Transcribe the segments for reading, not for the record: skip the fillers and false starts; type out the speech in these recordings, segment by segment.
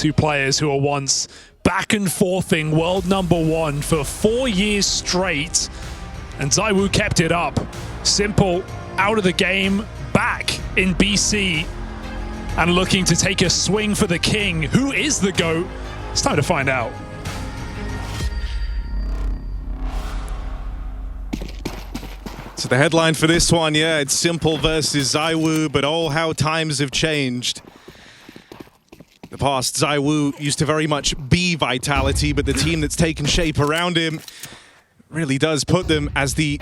Two players who are once back and forthing world #1 for 4 years straight. And ZywOo kept it up. Simple out of the game, back in BC, and looking to take a swing for the king. Who is the GOAT? It's time to find out. So the headline for this one, yeah, it's Simple versus ZywOo, but oh, how times have changed. The past, ZywOo used to very much be Vitality, but the team that's taken shape around him really does put them as the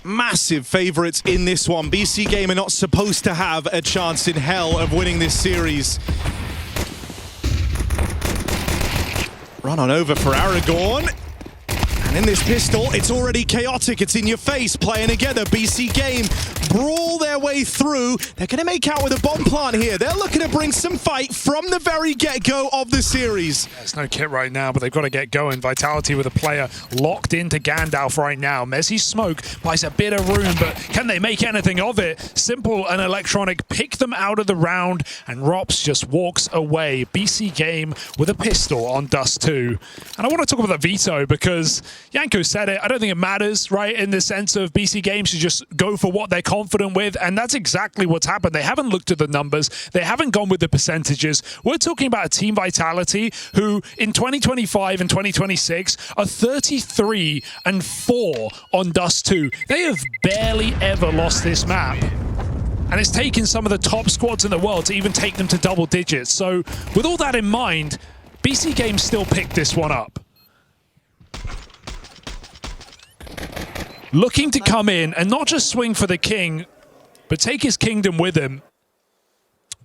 massive favorites in this one. BC.Game are not supposed to have a chance in hell of winning this series. Run on over for Aragorn. And in this pistol, it's already chaotic. It's in your face, playing together. BC.Game brawl their way through. They're going to make out with a bomb plant here. They're looking to bring some fight from the very get-go of the series. There's no kit right now, but they've got to get going. Vitality with a player locked into Gandalf right now. Mezzi's smoke buys a bit of room, but can they make anything of it? Simple and Electronic pick them out of the round, and Rops just walks away. BC.Game with a pistol on Dust2. And I want to talk about the veto because Yanko said it. I don't think it matters, right, in the sense of BC.Game should just go for what they're confident with, and that's exactly what's happened. They haven't looked at the numbers. They haven't gone with the percentages. We're talking about a team Vitality who, in 2025 and 2026, are 33-4 on Dust2. They have barely ever lost this map. And it's taken some of the top squads in the world to even take them to double digits. So, with all that in mind, BC.Game still picked this one up. Looking to come in and not just swing for the king, but take his kingdom with him.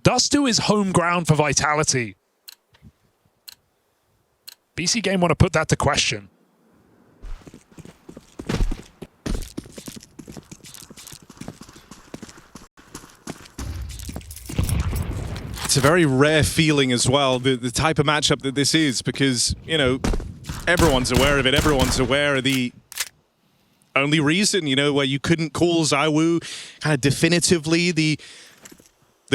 Dust2 is home ground for Vitality. BC.Game want to put that to question. It's a very rare feeling as well, the type of matchup that this is, because, you know, everyone's aware of it. Everyone's aware of the only reason, you know, where you couldn't call ZywOo kind of definitively the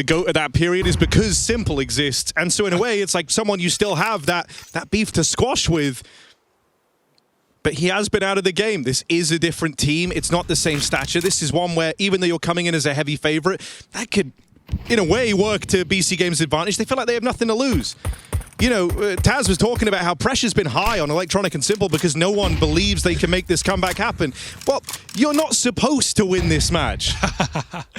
GOAT of that period is because Simple exists. And so in a way, it's like someone you still have that beef to squash with. But he has been out of the game. This is a different team. It's not the same stature. This is one where, even though you're coming in as a heavy favorite, that could, in a way, work to BC.Game's advantage. They feel like they have nothing to lose. You know, Taz was talking about how pressure's been high on Electronic and Simple because no one believes they can make this comeback happen. Well, you're not supposed to win this match.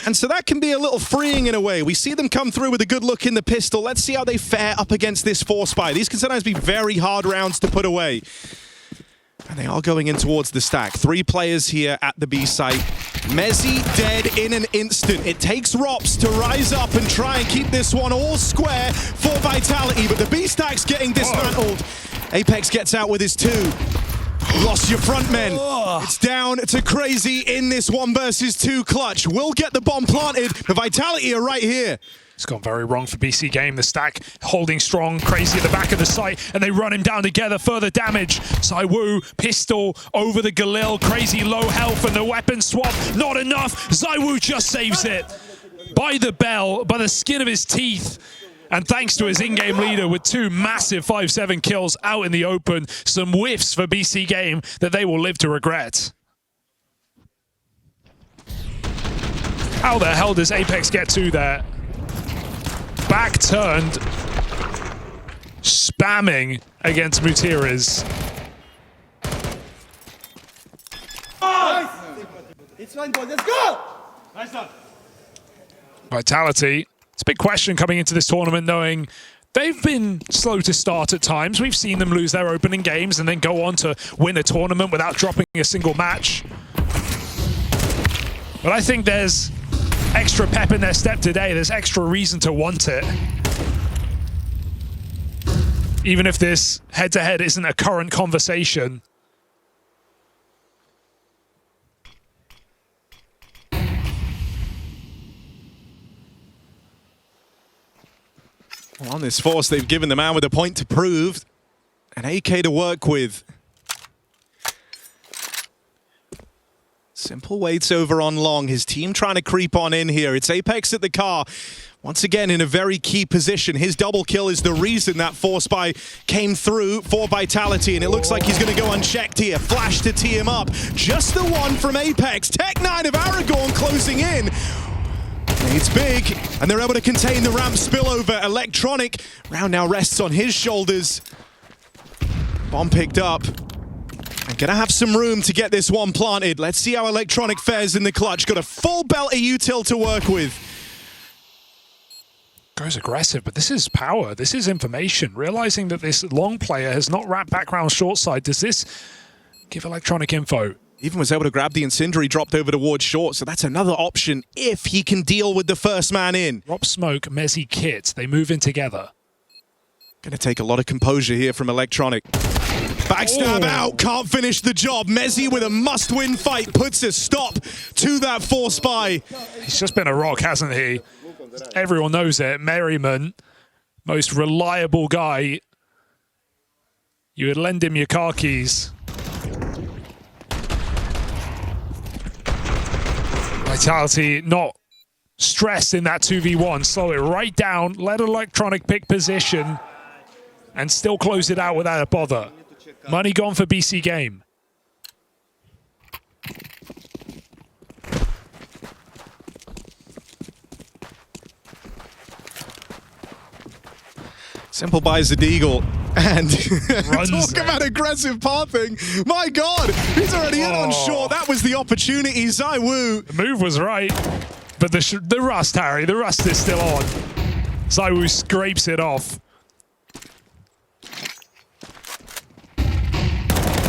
And so that can be a little freeing in a way. We see them come through with a good look in the pistol. Let's see how they fare up against this 4-spy. These can sometimes be very hard rounds to put away. And they are going in towards the stack. 3 players here at the B site. Mezzi dead in an instant. It takes Rops to rise up and try and keep this one all square for Vitality, but the B stack's getting dismantled. Apex gets out with his 2. Lost your front men. It's down to Crazy in this 1 versus 2 clutch. We'll get the bomb planted. The Vitality are right here. It's gone very wrong for BC.Game. The stack holding strong, Crazy at the back of the site, and they run him down together. Further damage. ZywOo, pistol over the Galil. Crazy low health, and the weapon swap. Not enough. ZywOo just saves it. By the bell, by the skin of his teeth. And thanks to his in-game leader with 2 massive 5-7 kills out in the open. Some whiffs for BC.Game that they will live to regret. How the hell does Apex get to there? Back turned, spamming against Mutiras. It's fine, boys. Let's go! Nice one. Vitality. It's a big question coming into this tournament, knowing they've been slow to start at times. We've seen them lose their opening games and then go on to win a tournament without dropping a single match. But I think there's extra pep in their step today. There's extra reason to want it. Even if this head-to-head isn't a current conversation. Well, on this force, they've given the man with a point to prove. An AK to work with. Simple waits over on long. His team trying to creep on in here. It's Apex at the car. once again in a very key position. His double kill is the reason that force buy came through for Vitality, and it looks like he's going to go unchecked here. Flash to tee him up. Just the one from Apex. Tech9 of Aragorn closing in. It's big, and they're able to contain the ramp spillover. Electronic, Round now rests on his shoulders. Bomb picked up. And gonna have some room to get this one planted. Let's see how Electronic fares in the clutch. Got a full belt of util to work with. Goes aggressive, but this is power. This is information. Realizing that this long player has not wrapped back round short side, does this give Electronic info? Even was able to grab the Incendiary, dropped over towards short, so that's another option if he can deal with the first man in. Drop smoke, Mezzi kit. They move in together. Gonna take a lot of composure here from Electronic. Backstab out, can't finish the job. Mezzi with a must-win fight puts a stop to that force buy. He's just been a rock, hasn't he? Everyone knows it. Merriman, most reliable guy. You would lend him your car keys. Vitality not stressed in that 2v1. Slow it right down, let Electronic pick position, and still close it out without a bother. Money gone for BC.Game. Simple buys the Deagle. And Runs talk about aggressive pathing. My God, he's already in on short. That was the opportunity. ZywOo. The move was right, but the rust, Harry, the rust is still on. ZywOo scrapes it off.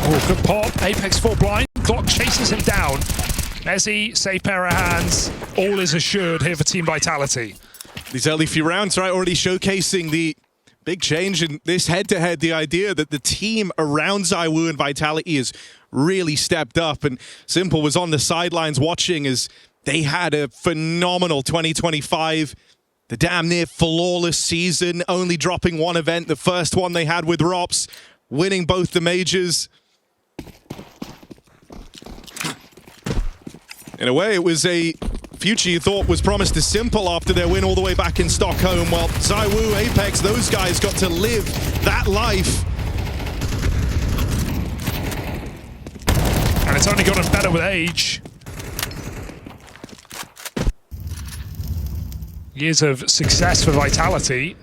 Oh, good pop. Apex full blind. Clock chases him down. Mezzi, safe pair of hands. All is assured here for Team Vitality. These early few rounds, right, already showcasing the big change in this head-to-head, the idea that the team around ZywOo and Vitality has really stepped up, and Simple was on the sidelines watching as they had a phenomenal 2025, the damn near flawless season, only dropping one event, the first one they had with Rops, winning both the majors. In a way, it was a future you thought was promised to Simple after their win all the way back in Stockholm. Well, ZywOo, Apex, those guys got to live that life. And it's only gotten better with age. Years of success for Vitality,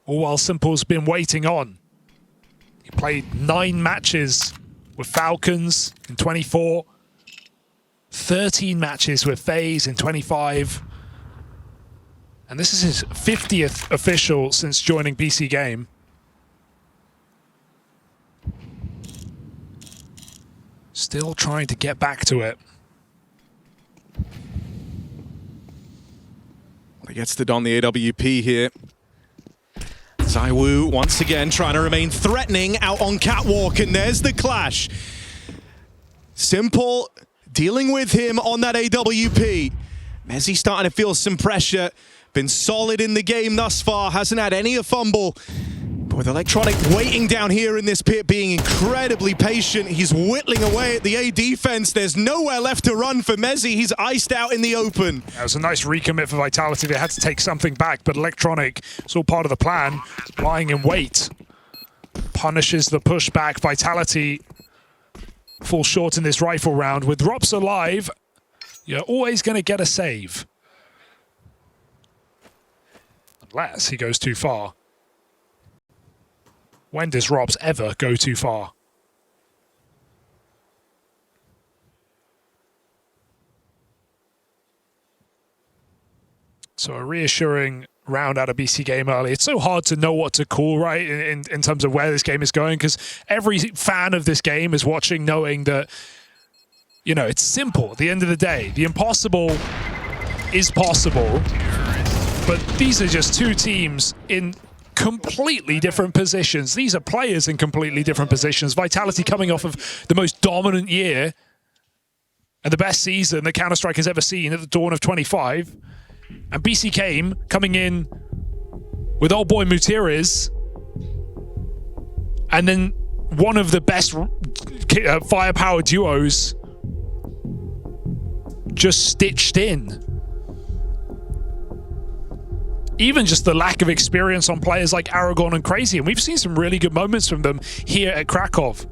all while Simple's been waiting on. He played 9 matches with Falcons in 24. 13 matches with FaZe in 25. And this is his 50th official since joining BC.Game. Still trying to get back to it. He gets to don the AWP here. ZywOo once again trying to remain threatening out on Catwalk, and there's the clash. Simple dealing with him on that AWP. Mezzi starting to feel some pressure. Been solid in the game thus far. Hasn't had any fumble. But with Electronic waiting down here in this pit, being incredibly patient. He's whittling away at the A defense. There's nowhere left to run for Mezzi. He's iced out in the open. That was a nice recommit for Vitality. They had to take something back, but Electronic, it's all part of the plan. Lying in wait. Punishes the pushback. Vitality falls short in this rifle round. With Rops alive, you're always going to get a save. Unless he goes too far. When does Rops ever go too far? So a reassuring round out of BC.Game early. It's so hard to know what to call, right, in terms of where this game is going, because every fan of this game is watching knowing that, you know, it's simple at the end of the day. The impossible is possible, but these are just two teams in completely different positions. These are players in completely different positions. Vitality coming off of the most dominant year and the best season that Counter-Strike has ever seen at the dawn of 25. And BC.Game coming in with old boy Mutierrez, and then one of the best firepower duos just stitched in. even just the lack of experience on players like Aragon and Crazy. And we've seen some really good moments from them here at Kraków.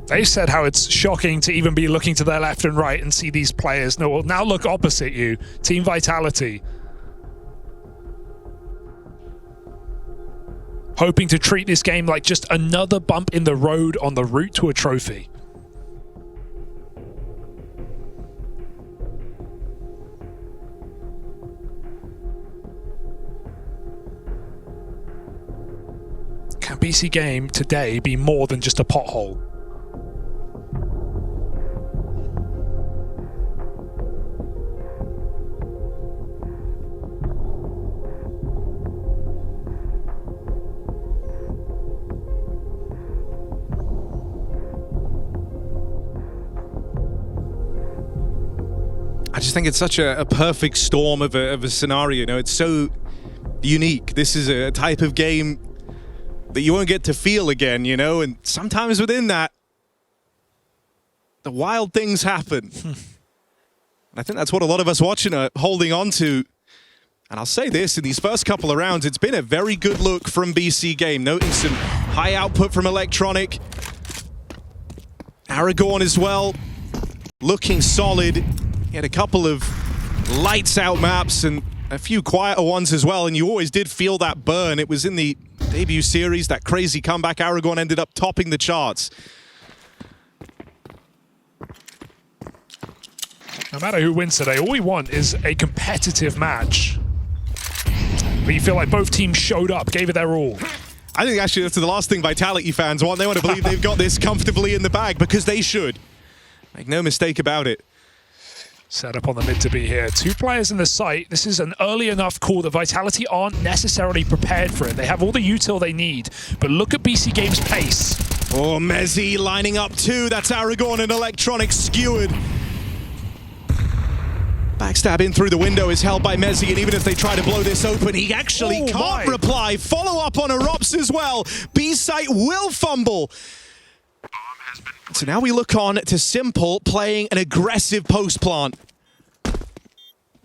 They've said how it's shocking to even be looking to their left and right and see these players. No, well, now look opposite you. Team Vitality. Hoping to treat this game like just another bump in the road on the route to a trophy. Can BC.Game today be more than just a pothole? I just think it's such a perfect storm of a scenario. You know, it's so unique. This is a type of game that you won't get to feel again, you know, and sometimes within that, the wild things happen. And I think that's what a lot of us watching are holding on to. And I'll say this, in these first couple of rounds, it's been a very good look from BC.Game. Noting some high output from Electronic. Aragon as well, looking solid. He had a couple of lights out maps and a few quieter ones as well, and you always did feel that burn. It was in the debut series, that crazy comeback. Aragon ended up topping the charts. No matter who wins today, all we want is a competitive match. But you feel like both teams showed up, gave it their all. I think actually that's the last thing Vitality fans want. They want to believe they've got this comfortably in the bag, because they should. Make no mistake about it. Set up on the mid to be here. Two players in the site. This is an early enough call that Vitality aren't necessarily prepared for it. They have all the util they need, but look at BC.Game's pace. Oh, Mezzi lining up too. That's Aragon and Electronic skewered. Backstab in through the window is held by Mezzi, and even as they try to blow this open, he actually can't reply. Follow up on a Rops as well. B-site will fumble. So now we look on to Simple playing an aggressive post plant.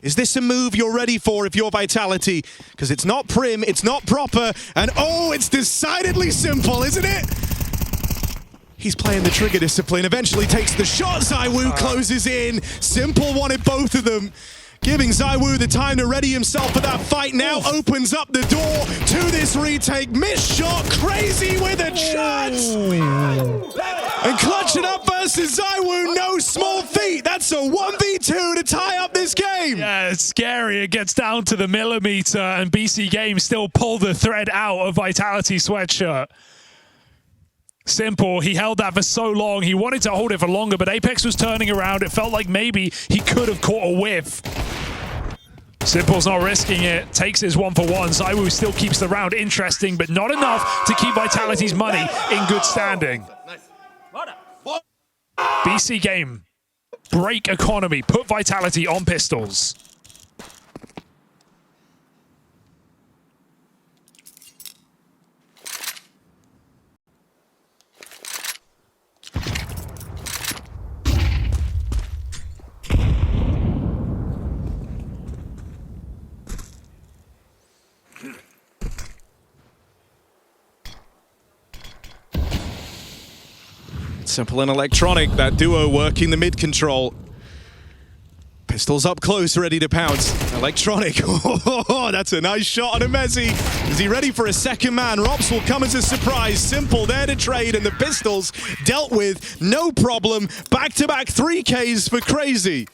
Is this a move you're ready for if you're Vitality? Because it's not prim, it's not proper, and oh, it's decidedly Simple, isn't it? He's playing the trigger discipline, eventually takes the shot. ZywOo closes in. Simple wanted both of them. Giving ZywOo the time to ready himself for that fight. Now opens up the door to this retake. Missed shot, Crazy with a chance. And clutching up versus ZywOo, no small feat. That's a 1v2 to tie up this game. Yeah, it's scary. It gets down to the millimeter, and BC.Game still pull the thread out of Vitality sweatshirt. Simple, he held that for so long. He wanted to hold it for longer, but Apex was turning around. It felt like maybe he could have caught a whiff. Simple's not risking it. Takes his 1-for-1. ZywOo still keeps the round interesting, but not enough to keep Vitality's money in good standing. BC.Game, break economy, put Vitality on pistols. Simple and Electronic, that duo working the mid control. Pistols up close, ready to pounce. Electronic, oh, that's a nice shot on a Mezzi. Is he ready for a second man? Rops will come as a surprise. Simple there to trade, and the pistols dealt with, no problem. Back-to-back 3Ks for Crazy.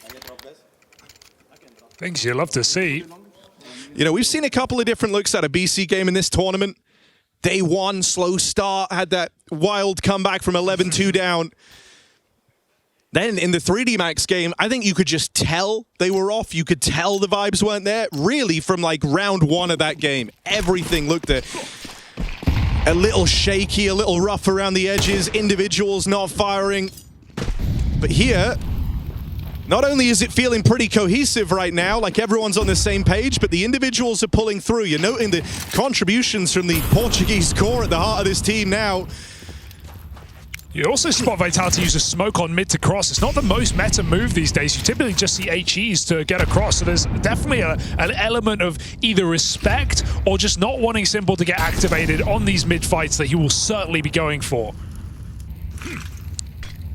Things you love to see. You know, we've seen a couple of different looks at a BC.Game in this tournament. Day one, slow start, had that wild comeback from 11-2 down. Then in the 3D Max game, I think you could just tell they were off. You could tell the vibes weren't there. Really, from like round one of that game, everything looked a little shaky, a little rough around the edges. Individuals not firing. But here, not only is it feeling pretty cohesive right now, like everyone's on the same page, but the individuals are pulling through. You're noting the contributions from the Portuguese core at the heart of this team now. You also spot Vitality use a smoke on mid to cross. It's not the most meta move these days. You typically just see HEs to get across. So there's definitely an element of either respect or just not wanting Simple to get activated on these mid fights that he will certainly be going for.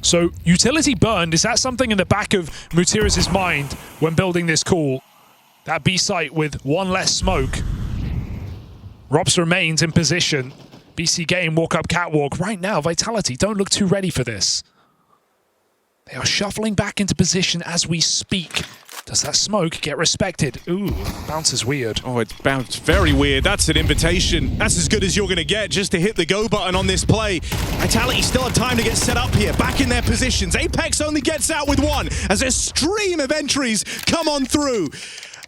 So utility burned, is that something in the back of Mutiris' mind when building this call? That B site with one less smoke. Rops remains in position. BC.Game walk up catwalk. Right now, Vitality don't look too ready for this. They are shuffling back into position as we speak. Does that smoke get respected? Ooh, bounces weird. Oh, it's bounced very weird. That's an invitation. That's as good as you're going to get just to hit the go button on this play. Vitality still have time to get set up here, back in their positions. Apex only gets out with one as a stream of entries come on through.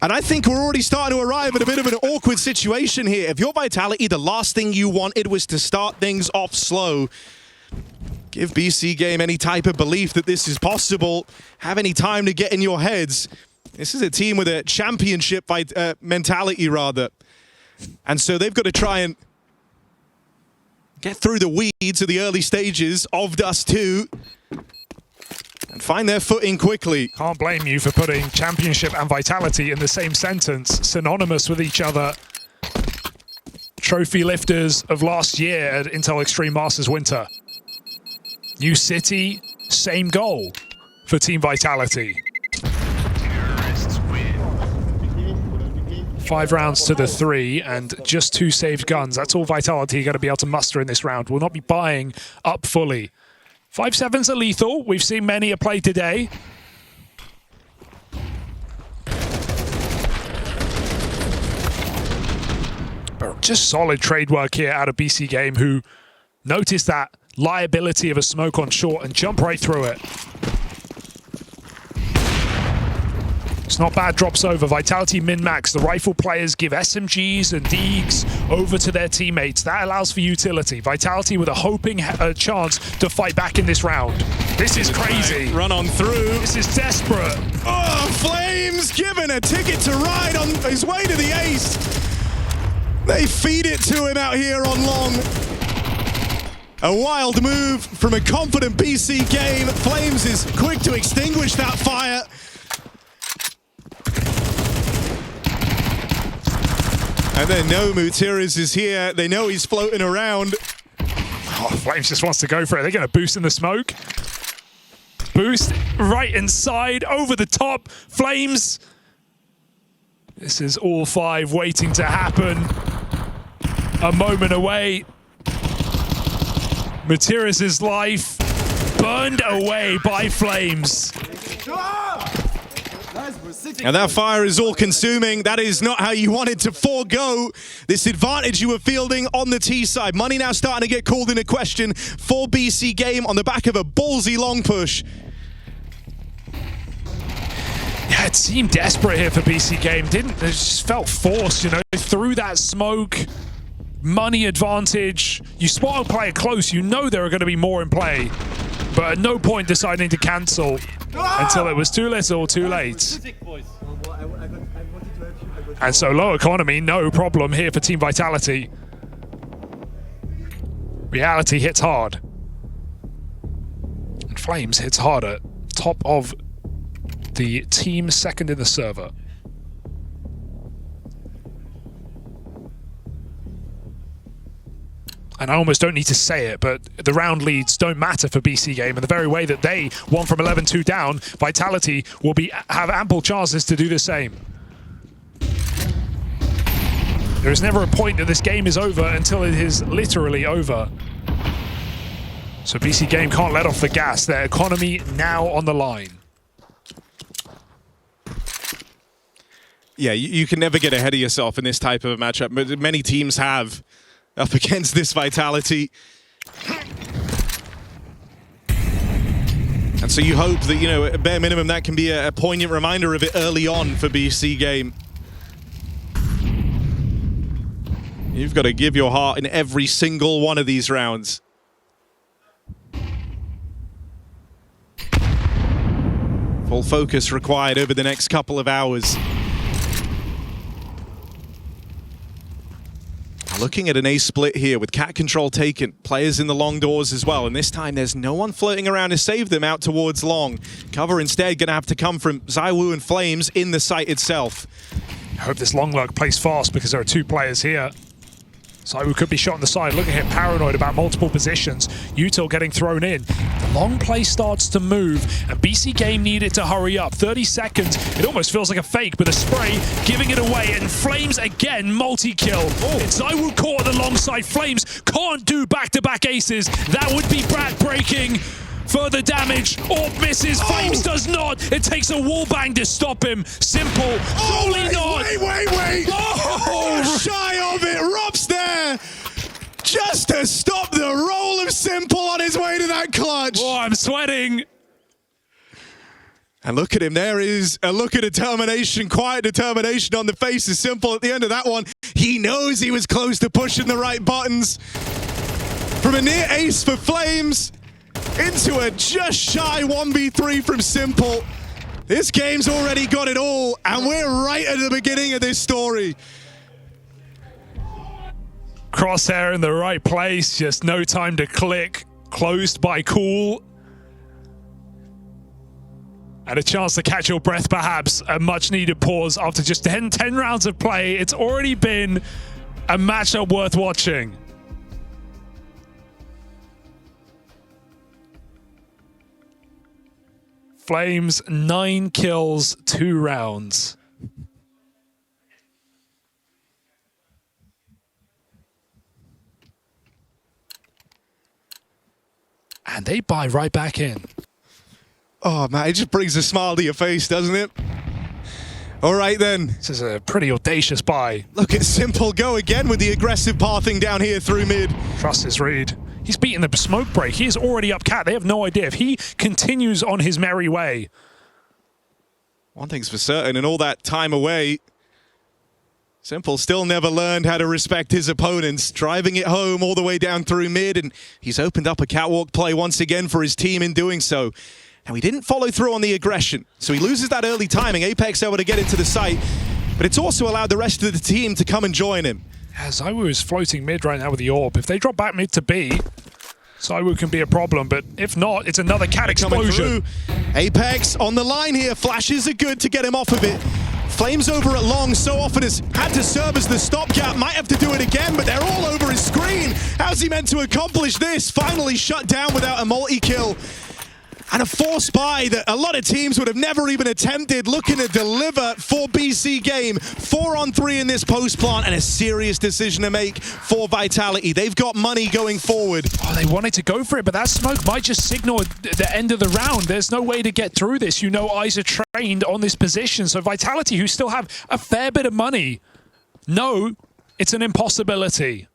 And I think we're already starting to arrive at a bit of an awkward situation here. If you're Vitality, the last thing you wanted was to start things off slow. Give BC.Game any type of belief that this is possible. Have any time to get in your heads. This is a team with a championship mentality, rather. And so they've got to try and get through the weeds of the early stages of Dust2 and find their footing quickly. Can't blame you for putting championship and Vitality in the same sentence, synonymous with each other. Trophy lifters of last year at Intel Extreme Masters Winter. New city, same goal for Team Vitality. 5 rounds to the 3 and just 2 saved guns. That's all Vitality are going to be able to muster in this round. Will not be buying up fully. 5.7s are lethal. We've seen many a play today. But just solid trade work here out of BC.Game, who noticed that liability of a smoke on short and jump right through it. It's not bad drops over. Vitality min-max. The rifle players give SMGs and Deegs over to their teammates. That allows for utility. Vitality with a hoping chance to fight back in this round. This is crazy. Run on through. This is desperate. Oh, Flames given a ticket to ride on his way to the ace. They feed it to him out here on long. A wild move from a confident BC.Game. Flames is quick to extinguish that fire. And then no, Mutiris is here. They know he's floating around. Oh, Flames just wants to go for it. They're going to boost in the smoke. Boost right inside, over the top. Flames. This is all 5 waiting to happen. A moment away. Mutiris' life burned away by Flames. And that fire is all-consuming. That is not how you wanted to forego this advantage you were fielding on the T side. Money now starting to get called into question for BC.Game on the back of a ballsy long push. Yeah, it seemed desperate here for BC.Game. It just felt forced, you know, through that smoke. Money advantage. You spot a player close, you know there are going to be more in play. But at no point deciding to cancel until it was too little, too late. And so low economy, no problem here for Team Vitality. Reality hits hard. And Flames hits harder. Top of the team, second in the server. And I almost don't need to say it, but the round leads don't matter for BC.Game. In the very way that they won from 11-2 down, Vitality will have ample chances to do the same. There is never a point that this game is over until it is literally over. So BC.Game can't let off the gas. Their economy now on the line. Yeah, you can never get ahead of yourself in this type of a matchup. Many teams have up against this Vitality. And so you hope that, you know, at bare minimum, that can be a poignant reminder of it early on for BC.Game. You've got to give your heart in every single one of these rounds. Full focus required over the next couple of hours. Looking at an A split here with cat control taken, players in the long doors as well, and this time there's no one floating around to save them out towards long. Cover instead gonna have to come from ZywOo and Flames in the site itself. I hope this long lurk plays fast because there are two players here. ZywOo could be shot on the side. Look at him, paranoid about multiple positions. Util getting thrown in. The long play starts to move, and BC.Game needed to hurry up. 30 seconds. It almost feels like a fake, but a spray giving it away, and Flames again multi-kill. It's ZywOo caught at the long side. Flames can't do back-to-back aces. That would be breaking. Further damage. Orb misses. Flames does not. It takes a wall bang to stop him. Simple. Surely not. Wait. Oh, shy of it. Rob's there just to stop the roll of Simple on his way to that clutch. Oh, I'm sweating. And look at him. There is a look of determination, quiet determination on the face of Simple at the end of that one. He knows he was close to pushing the right buttons. From a near ace for Flames into a just shy 1v3 from Simple. This game's already got it all, and we're right at the beginning of this story. Crosshair in the right place, just no time to click. Closed by Cool. And a chance to catch your breath, perhaps. A much needed pause after just 10 rounds of play. It's already been a matchup worth watching. Flames 9 kills, 2 rounds. And they buy right back in. Oh man, it just brings a smile to your face, doesn't it? All right then. This is a pretty audacious buy. Look at Simple go again with the aggressive pathing down here through mid. Trust his read. He's beaten the smoke break. He is already up cat. They have no idea. If he continues on his merry way. One thing's for certain, in all that time away, Simple still never learned how to respect his opponents, driving it home all the way down through mid, and he's opened up a catwalk play once again for his team in doing so. Now, he didn't follow through on the aggression, so he loses that early timing. Apex able to get into the site, but it's also allowed the rest of the team to come and join him. Yeah, ZywOo is floating mid right now with the orb. If they drop back mid to B, ZywOo can be a problem, but if not, it's another cat explosion. Apex on the line here. Flashes are good to get him off of it. Flames over at long so often has had to serve as the stopgap. Might have to do it again, but they're all over his screen. How's he meant to accomplish this? Finally shut down without a multi-kill. And a forced buy that a lot of teams would have never even attempted, looking to deliver for BC.Game. 4-on-3 in this post plant, and a serious decision to make for Vitality. They've got money going forward. Oh, they wanted to go for it, but that smoke might just signal the end of the round. There's no way to get through this. You know, eyes are trained on this position. So Vitality, who still have a fair bit of money, no, it's an impossibility.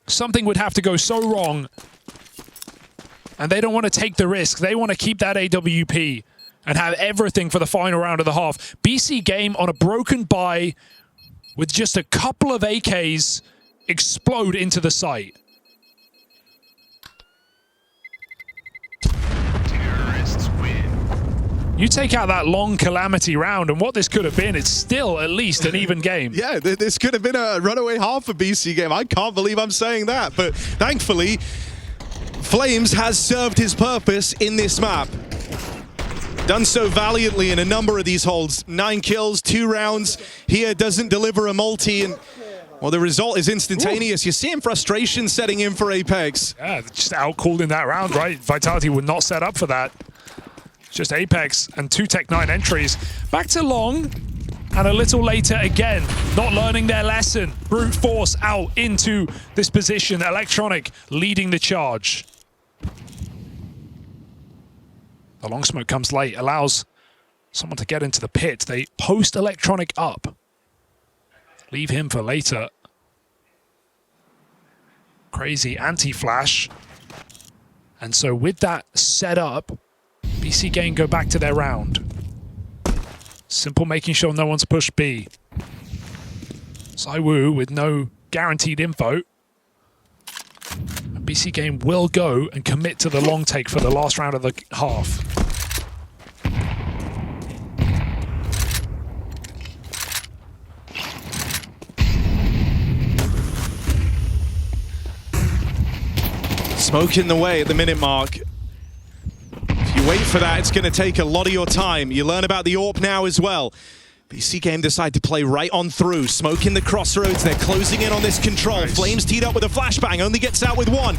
Something would have to go so wrong. And they don't want to take the risk. They want to keep that AWP and have everything for the final round of the half. BC.Game on a broken buy with just a couple of AKs explode into the site. Terrorists win. You take out that long calamity round and what this could have been, it's still at least an even game. Yeah, this could have been a runaway half for BC.Game. I can't believe I'm saying that, but thankfully, Flames has served his purpose in this map. Done so valiantly in a number of these holds. 9 kills, 2 rounds. Here doesn't deliver a multi, and well, the result is instantaneous. You're seeing frustration setting in for Apex. Yeah, just outcooled in that round, right? Vitality would not set up for that. Just Apex and 2 Tech-9 entries. Back to long, and a little later again, not learning their lesson. Brute force out into this position. Electronic leading the charge. The long smoke comes late, allows someone to get into the pit. They post Electronic up. Leave him for later. Crazy anti-flash. And so with that set up, BC.Game go back to their round. Simple making sure no one's pushed B. ZywOo with no guaranteed info. BC.Game will go and commit to the long take for the last round of the half. Smoke in the way at the minute mark. If you wait for that, it's going to take a lot of your time. You learn about the AWP now as well. BC.Game decide to play right on through. Smoke in the crossroads. They're closing in on this control. Nice. Flames teed up with a flashbang. Only gets out with one.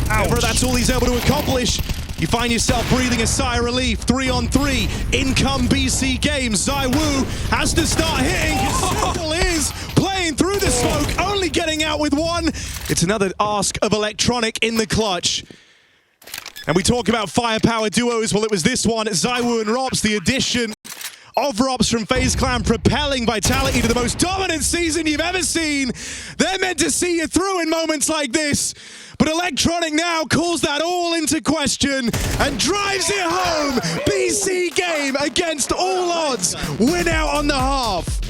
However, that's all he's able to accomplish. You find yourself breathing a sigh of relief. 3-on-3. In come BC.Game. ZywOo has to start hitting. Simple is playing through the smoke. Only getting out with one. It's another ask of Electronic in the clutch. And we talk about firepower duos. Well, it was this one. ZywOo and ropz, the addition of ropz from FaZe Clan, propelling Vitality to the most dominant season you've ever seen. They're meant to see you through in moments like this. But Electronic now calls that all into question and drives it home. BC.Game against all odds. Win out on the half.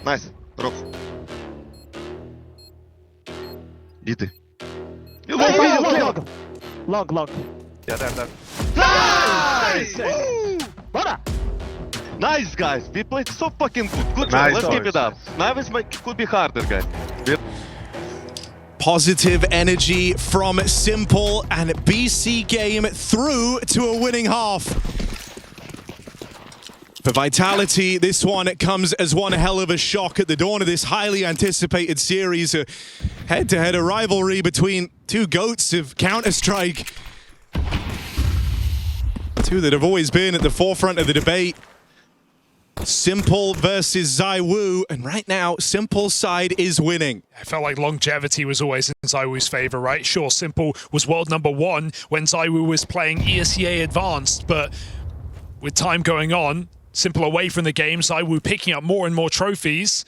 Nice. Drop. Иди. Log. Yeah, there. Nice! Bora! Nice, guys. We played so fucking good. Good job. Nice Let's keep choice. it up. Now it could be harder, guys. Positive energy from Simple, and BC.Game through to a winning half. For Vitality, this one comes as one hell of a shock at the dawn of this highly anticipated series. A head-to-head rivalry between two goats of Counter-Strike. Two that have always been at the forefront of the debate. Simple versus ZywOo, and right now, Simple's side is winning. I felt like longevity was always in ZywOo's favor, right? Sure, Simple was world #1 when ZywOo was playing ESEA Advanced, but with time going on, Simple away from the game, ZywOo picking up more and more trophies.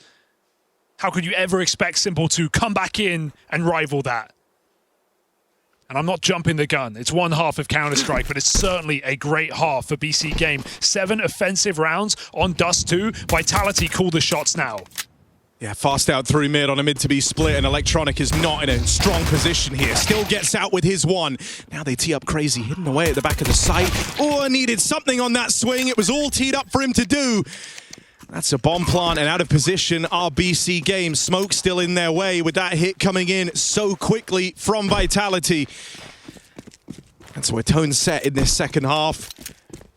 How could you ever expect Simple to come back in and rival that? And I'm not jumping the gun. It's one half of Counter-Strike, but it's certainly a great half for BC.Game. 7 offensive rounds on Dust2. Vitality call the shots now. Yeah, fast out through mid on a mid-to-B split, and Electronic is not in a strong position here. Still gets out with his one. Now they tee up Crazy, hidden away at the back of the site. Oh, needed something on that swing. It was all teed up for him to do. That's a bomb plant, and out of position are BC.Game. Smoke still in their way with that hit coming in so quickly from Vitality. And so a tone set in this second half.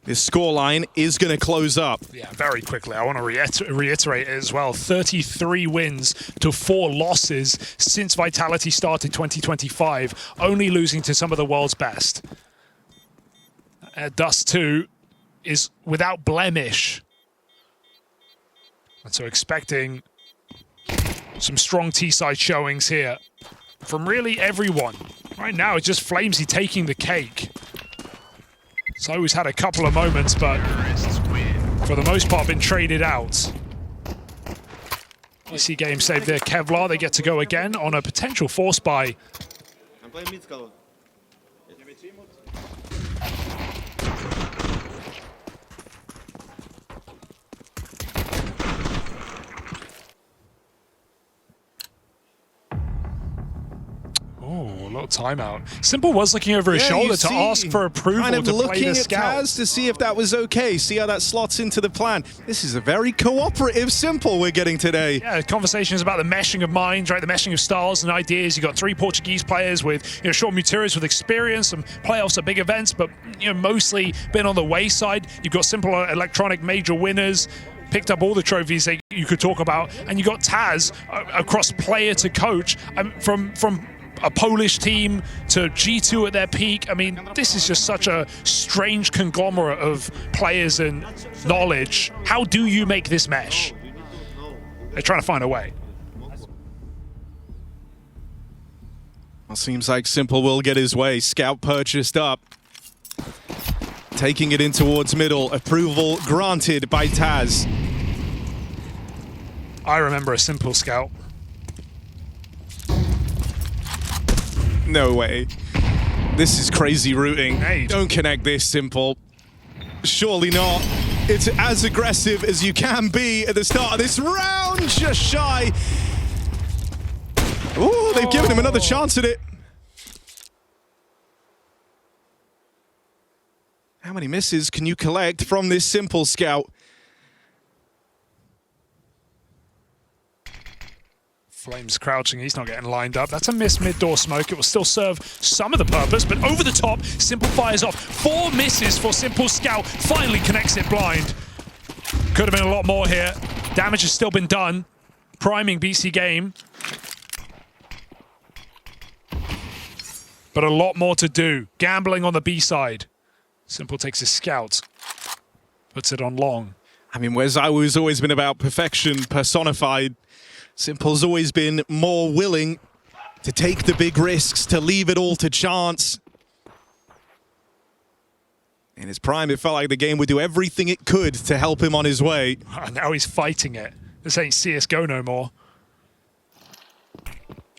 This scoreline is going to close up. Yeah, very quickly. I want to reiterate it as well. 33 wins to 4 losses since Vitality started 2025, only losing to some of the world's best. Dust2 is without blemish. And so expecting some strong T-side showings here from really everyone. Right now, it's just Flamesy taking the cake. ZywOo's had a couple of moments, but for the most part, been traded out. BC.Game saved their Kevlar. They get to go again on a potential force buy. I'm playing mid scout. Oh, a little timeout. Simple was looking over his shoulder to ask for approval kind of to play looking the at scout. Taz to see if that was okay, see how that slots into the plan. This is a very cooperative Simple we're getting today. Yeah, conversations about the meshing of minds, right? The meshing of styles and ideas. You got 3 Portuguese players with, Sean Mutiris with experience, some playoffs at big events, but mostly been on the wayside. You've got Simple Electronic major winners. Picked up all the trophies that you could talk about, and you got Taz across player to coach, from a Polish team to G2 at their peak. I mean, this is just such a strange conglomerate of players and knowledge. How do you make this mesh? They're trying to find a way. Well, seems like Simple will get his way. Scout purchased up. Taking it in towards middle. Approval granted by Taz. I remember a Simple scout. No way. This is crazy routing. Hey. Don't connect this, Simple. Surely not. It's as aggressive as you can be at the start of this round. Just shy. Ooh, they've given him another chance at it. How many misses can you collect from this Simple scout? Flames crouching, he's not getting lined up. That's a miss mid-door smoke. It will still serve some of the purpose, but over the top, Simple fires off. 4 misses for Simple Scout. Finally connects it blind. Could have been a lot more here. Damage has still been done. Priming BC.Game. But a lot more to do. Gambling on the B side. Simple takes his scout. Puts it on long. I mean, where ZywOo's always been about perfection personified, Simple's always been more willing to take the big risks, to leave it all to chance. In his prime, it felt like the game would do everything it could to help him on his way. Now he's fighting it. This ain't CSGO no more.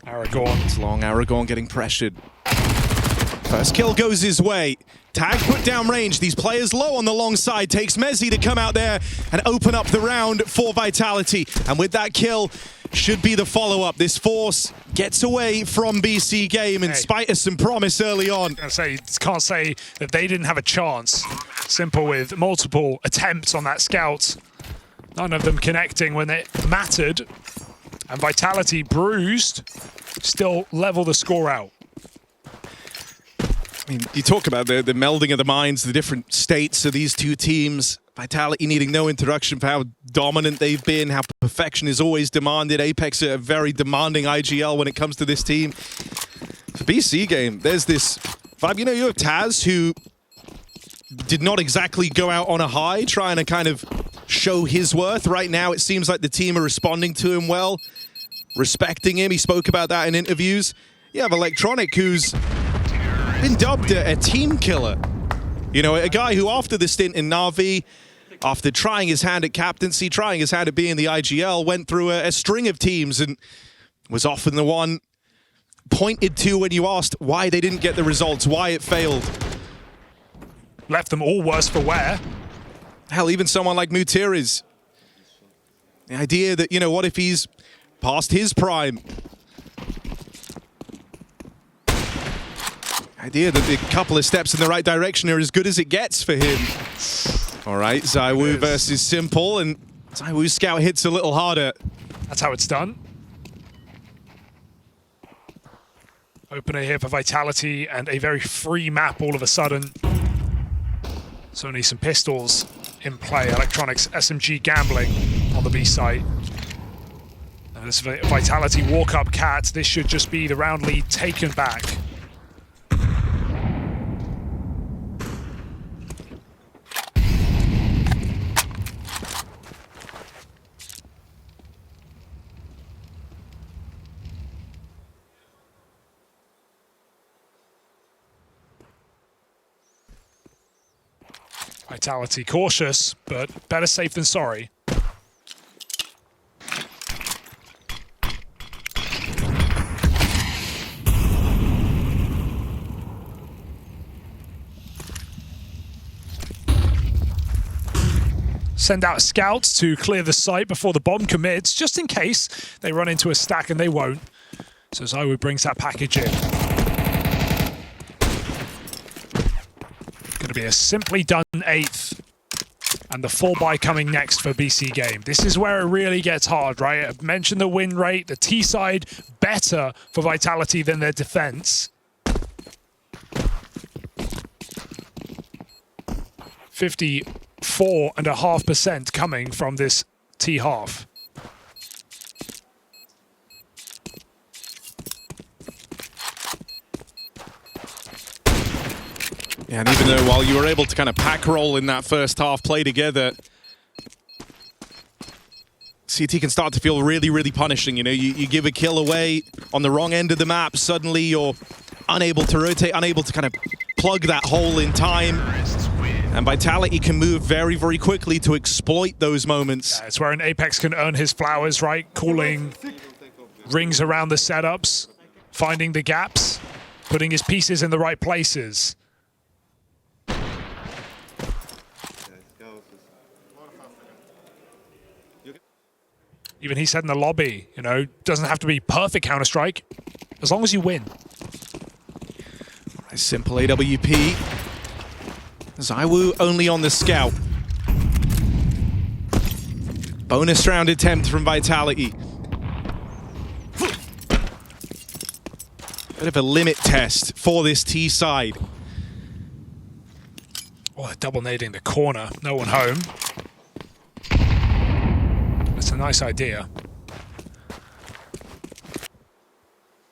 Aragorn. It's long, Aragorn getting pressured. First kill goes his way. Tag put down range. These players low on the long side. Takes Mezzi to come out there and open up the round for Vitality. And with that kill, should be the follow-up. This force gets away from BC.Game in spite of some promise early on. Can't say that they didn't have a chance. Simple with multiple attempts on that scout. None of them connecting when it mattered. And Vitality bruised. Still level the score out. I mean, you talk about the melding of the minds, the different states of these two teams. Vitality needing no introduction for how dominant they've been, how perfection is always demanded. Apex are a very demanding IGL when it comes to this team. For BC.Game, there's this vibe. You know, you have Taz, who did not exactly go out on a high, trying to kind of show his worth. Right now, it seems like the team are responding to him well, respecting him. He spoke about that in interviews. You have Electronic, who's been dubbed a team killer. You know, a guy who after the stint in Na'Vi, after trying his hand at captaincy, trying his hand at being the IGL, went through a string of teams and was often the one pointed to when you asked why they didn't get the results, why it failed. Left them all worse for wear. Hell, even someone like Mutiriz. The idea that, you know, what if he's past his prime? The idea that the couple of steps in the right direction are as good as it gets for him. All right, ZywOo versus Simple, and ZywOo's scout hits a little harder. That's how it's done. Opener here for Vitality, and a very free map all of a sudden. So only some pistols in play. Electronics SMG gambling on the B site. And this Vitality walk-up cat. This should just be the round lead taken back. Vitality cautious, but better safe than sorry. Send out scouts to clear the site before the bomb commits, just in case they run into a stack, and they won't. So ZywOo brings that package in. Going to be a simply done 8th, and the full buy coming next for BC.Game. This is where it really gets hard, right? I mentioned the win rate, the T side better for Vitality than their defense. 54.5% coming from this T half. Yeah, and even though while you were able to kind of pack roll in that first half, play together, CT can start to feel really, really punishing. You know, you give a kill away on the wrong end of the map, suddenly you're unable to rotate, unable to kind of plug that hole in time. And Vitality can move very, very quickly to exploit those moments. Yeah, it's where an Apex can earn his flowers, right? Calling rings around the setups, finding the gaps, putting his pieces in the right places. Even he said in the lobby, you know, doesn't have to be perfect Counter-Strike, as long as you win. Simple AWP. ZywOo only on the scout. Bonus round attempt from Vitality. Bit of a limit test for this T side. Oh, they're double nading the corner. No one home. That's a nice idea.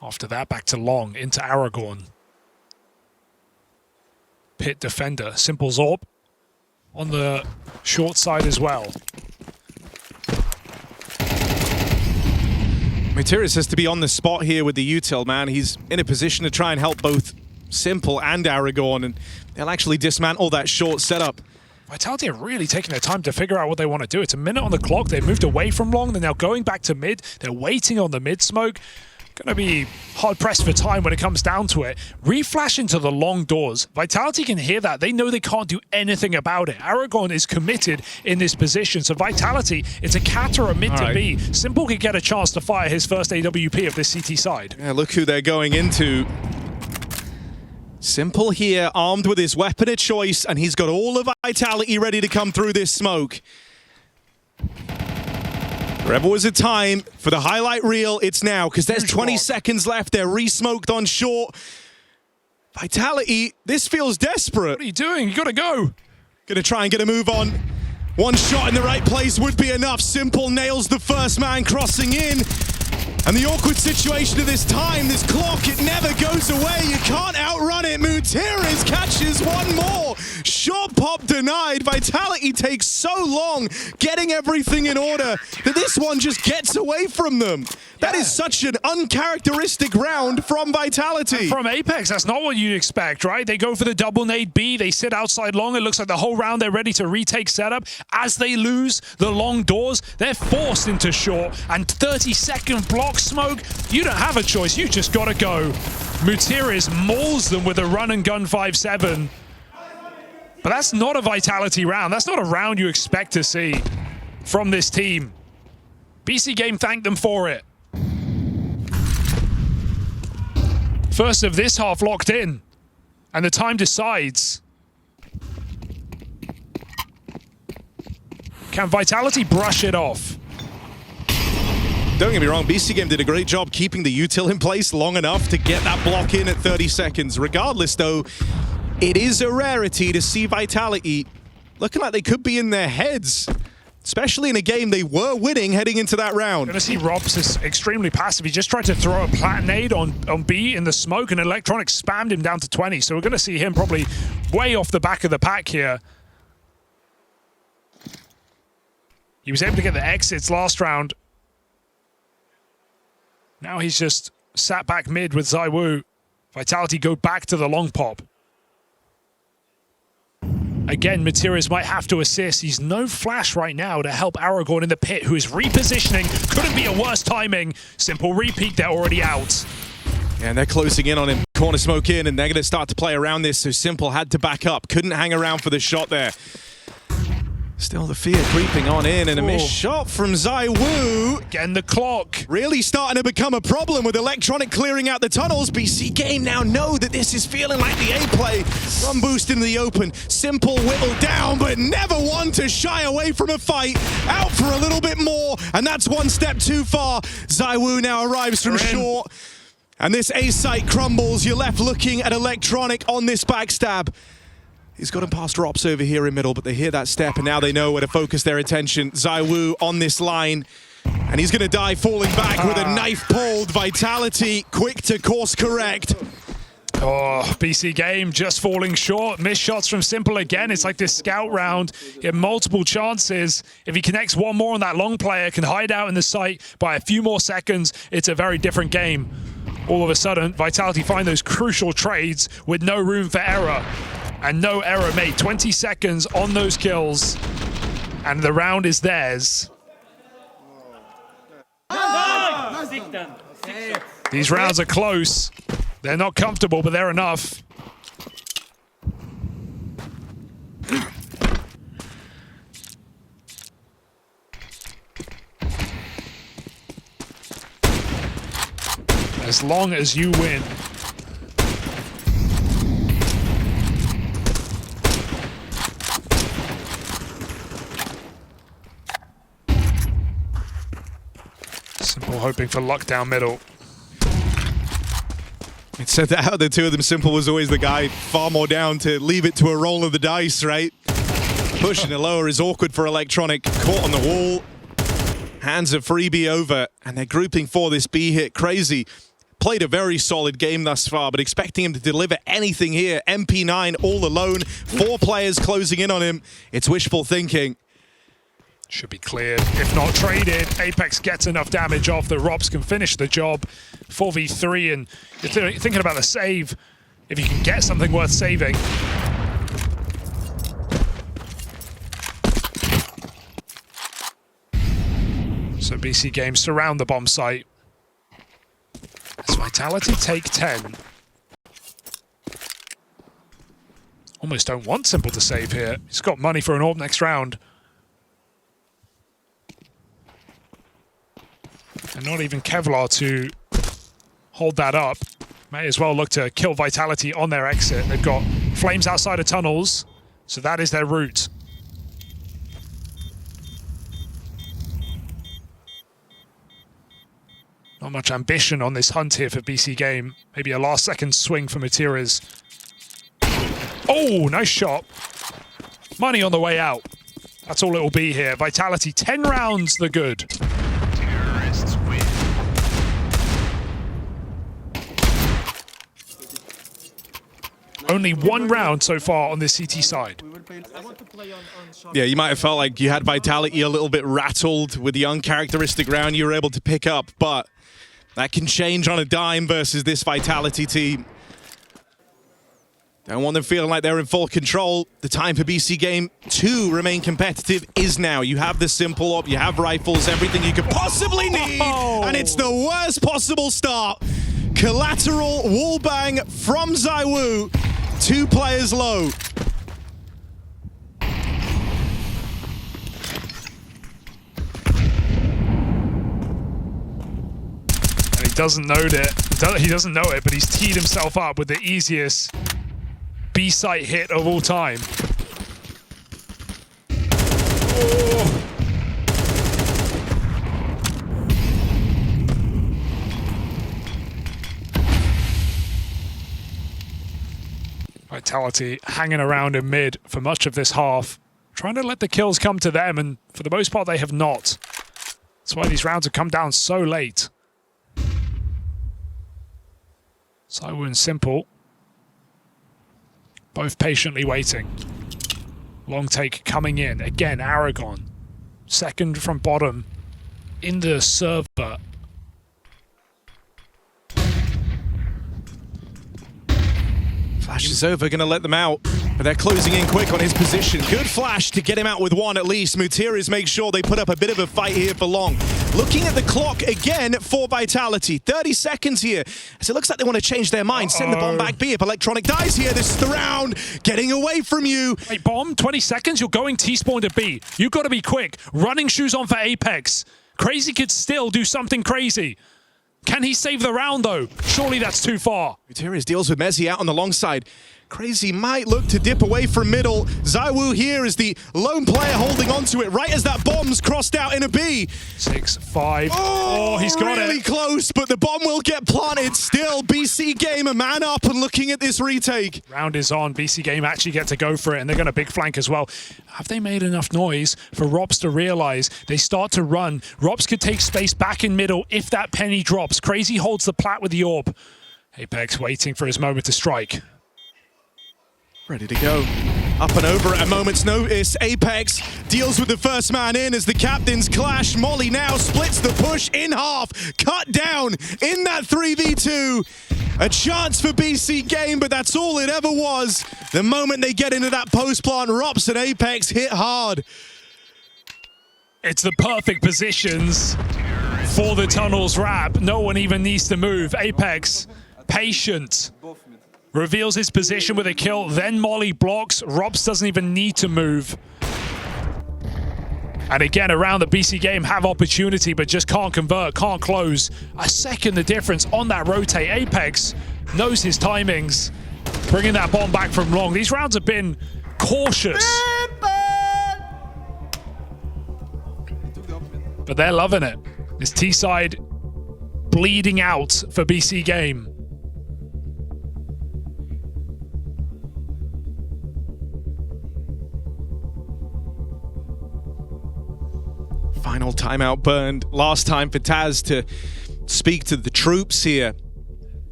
After that, back to long, into Aragorn. Pit defender, Simple Zorb on the short side as well. Mutiriz has to be on the spot here with the util, man. He's in a position to try and help both Simple and Aragorn, and they'll actually dismantle that short setup. Vitality are really taking their time to figure out what they want to do. It's a minute on the clock. They've moved away from long. They're now going back to mid. They're waiting on the mid smoke. Going to be hard-pressed for time when it comes down to it. Reflash into the long doors. Vitality can hear that. They know they can't do anything about it. Aragorn is committed in this position. So Vitality, it's a cat or a mid to B. Simple could get a chance to fire his first AWP of this CT side. Yeah, look who they're going into. Simple here, armed with his weapon of choice, and he's got all of Vitality ready to come through this smoke. Forever was a time for the highlight reel. It's now, because there's 20 seconds left. They're re-smoked on short. Vitality, this feels desperate. What are you doing? You gotta go. Gonna try and get a move on. One shot in the right place would be enough. Simple nails the first man crossing in. And the awkward situation of this time, this clock, it never goes away. You can't outrun it. Mutiris catches one more. Shot pop denied. Vitality takes so long getting everything in order that this one just gets away from them. That is such an uncharacteristic round from Vitality. From Apex, that's not what you'd expect, right? They go for the double nade B. They sit outside long. It looks like the whole round they're ready to retake setup. As they lose the long doors, they're forced into short. And 30-second block smoke, you don't have a choice. You just got to go. Mutiris mauls them with a run and gun 5-7. But that's not a Vitality round. That's not a round you expect to see from this team. BC.Game thanked them for it. First of this half locked in, and the time decides. Can Vitality brush it off? Don't get me wrong, BC.Game did a great job keeping the util in place long enough to get that block in at 30 seconds. Regardless, though, it is a rarity to see Vitality looking like they could be in their heads. Especially in a game they were winning heading into that round. Gonna see Robs is extremely passive. He just tried to throw a platinade on B in the smoke, and Electronic spammed him down to 20. So we're gonna see him probably way off the back of the pack here. He was able to get the exits last round. Now he's just sat back mid with ZywOo. Vitality go back to the long pop. Again, Mutiris might have to assist. He's no flash right now to help Aragorn in the pit, who is repositioning. Couldn't be a worse timing. Simple repeat, they're already out. Yeah, and they're closing in on him. Corner smoke in, and they're going to start to play around this, so Simple had to back up. Couldn't hang around for the shot there. Still the fear creeping on in, and a missed shot from ZywOo. Again, the clock. Really starting to become a problem with Electronic clearing out the tunnels. BC.Game now know that this is feeling like the A play. Run boost in the open. Simple whittled down, but never one to shy away from a fight. Out for a little bit more, and that's one step too far. ZywOo now arrives from short. And this A site crumbles. You're left looking at Electronic on this backstab. He's got him past Rops over here in middle, but they hear that step, and now they know where to focus their attention. ZywOo on this line, and he's going to die falling back with a knife pulled. Vitality quick to course correct. Oh, BC.Game just falling short. Missed shots from Simple again. It's like this scout round. He had multiple chances. If he connects one more on that long player, can hide out in the site by a few more seconds, it's a very different game. All of a sudden, Vitality find those crucial trades with no room for error. And no error made. 20 seconds on those kills. And the round is theirs. These rounds are close. They're not comfortable, but they're enough. As long as you win. Simple hoping for luck down middle. It said that out of the two of them, Simple was always the guy far more down to leave it to a roll of the dice, right? Pushing it lower is awkward for Electronic. Caught on the wall. Hands a freebie over, and they're grouping for this B hit. Crazy. Played a very solid game thus far, but expecting him to deliver anything here. MP9 all alone. 4 players closing in on him. It's wishful thinking. Should be cleared, if not traded. Apex gets enough damage off that Robs can finish the job. 4v3, and you're thinking about the save. If you can get something worth saving. So BC.Game surround the bomb site. As Vitality take 10. Almost don't want Simple to save here. He's got money for an AWP next round. And not even Kevlar to hold that up. May as well look to kill Vitality on their exit. They've got flames outside of tunnels, so that is their route. Not much ambition on this hunt here for BC.Game. Maybe a last-second swing for Mutiris. Oh, nice shot. Money on the way out. That's all it will be here. Vitality, 10 rounds, the good. Terrorists win. Only 1 round so far on this CT side. I want to play on shot. Yeah, you might have felt like you had Vitality a little bit rattled with the uncharacteristic round you were able to pick up, but that can change on a dime versus this Vitality team. Don't want them feeling like they're in full control. The time for BC.Game to remain competitive is now. You have the simple op, you have rifles, everything you could possibly need, and it's the worst possible start. Collateral wallbang from ZywOo. 2 players low. And he doesn't know it. He doesn't know it, but he's teed himself up with the easiest B-site hit of all time. Oh. Vitality hanging around in mid for much of this half, trying to let the kills come to them, and for the most part they have not. That's why these rounds have come down so late. ZywOo and Simple, both patiently waiting. Long take coming in. Again, Aragon, second from bottom in the server. Flash is over, gonna let them out, but they're closing in quick on his position. Good flash to get him out with 1 at least. Mutiris make sure they put up a bit of a fight here for long. Looking at the clock again for Vitality. 30 seconds here, as it looks like they want to change their mind. Send the bomb back B if Electronic dies here. This is the round, getting away from you. Hey, bomb, 20 seconds, you're going T-spawn to B. You've got to be quick. Running shoes on for Apex. Crazy could still do something crazy. Can he save the round, though? Surely that's too far. Mutiris deals with Mezzi out on the long side. Crazy might look to dip away from middle. ZywOo here is the lone player holding onto it right as that bomb's crossed out in a B. 6, 5. Oh, he's got really it. close, but the bomb will get planted still. BC.Game a man up and looking at this retake. Round is on. BC.Game actually get to go for it, and they're going to big flank as well. Have they made enough noise for Robs to realize they start to run? Robs could take space back in middle if that penny drops. Crazy holds the plat with the orb. Apex waiting for his moment to strike. Ready to go. Up and over at a moment's notice. Apex deals with the first man in as the captains clash. Molly now splits the push in half. Cut down in that 3v2. A chance for BC.Game, but that's all it ever was. The moment they get into that post plant, Rops and Apex hit hard. It's the perfect positions for the tunnels wrap. No one even needs to move. Apex, patient. Reveals his position with a kill, then Molly blocks. Robs doesn't even need to move. And again, around the BC.Game have opportunity, but just can't convert, can't close. A second the difference on that rotate. Apex knows his timings. Bringing that bomb back from long. These rounds have been cautious. But they're loving it. This T-side bleeding out for BC.Game. Final timeout burned. Last time for Taz to speak to the troops here.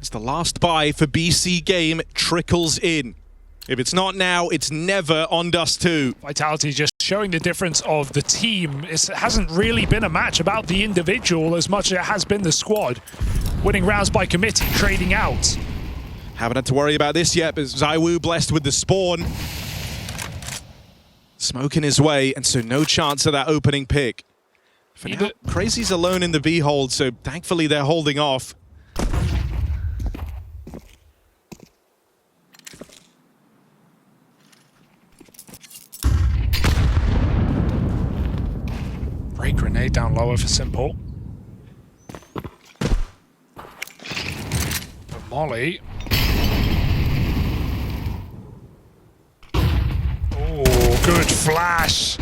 As the last buy for BC.Game trickles in. If it's not now, it's never on Dust2. Vitality just showing the difference of the team. It hasn't really been a match about the individual as much as it has been the squad. Winning rounds by committee, trading out. Haven't had to worry about this yet, but ZywOo blessed with the spawn. Smoke in his way, and so no chance of that opening pick. For now, Crazy's alone in the B hold, so thankfully they're holding off. Great grenade down lower for Simple. For Molly. Oh, good flash.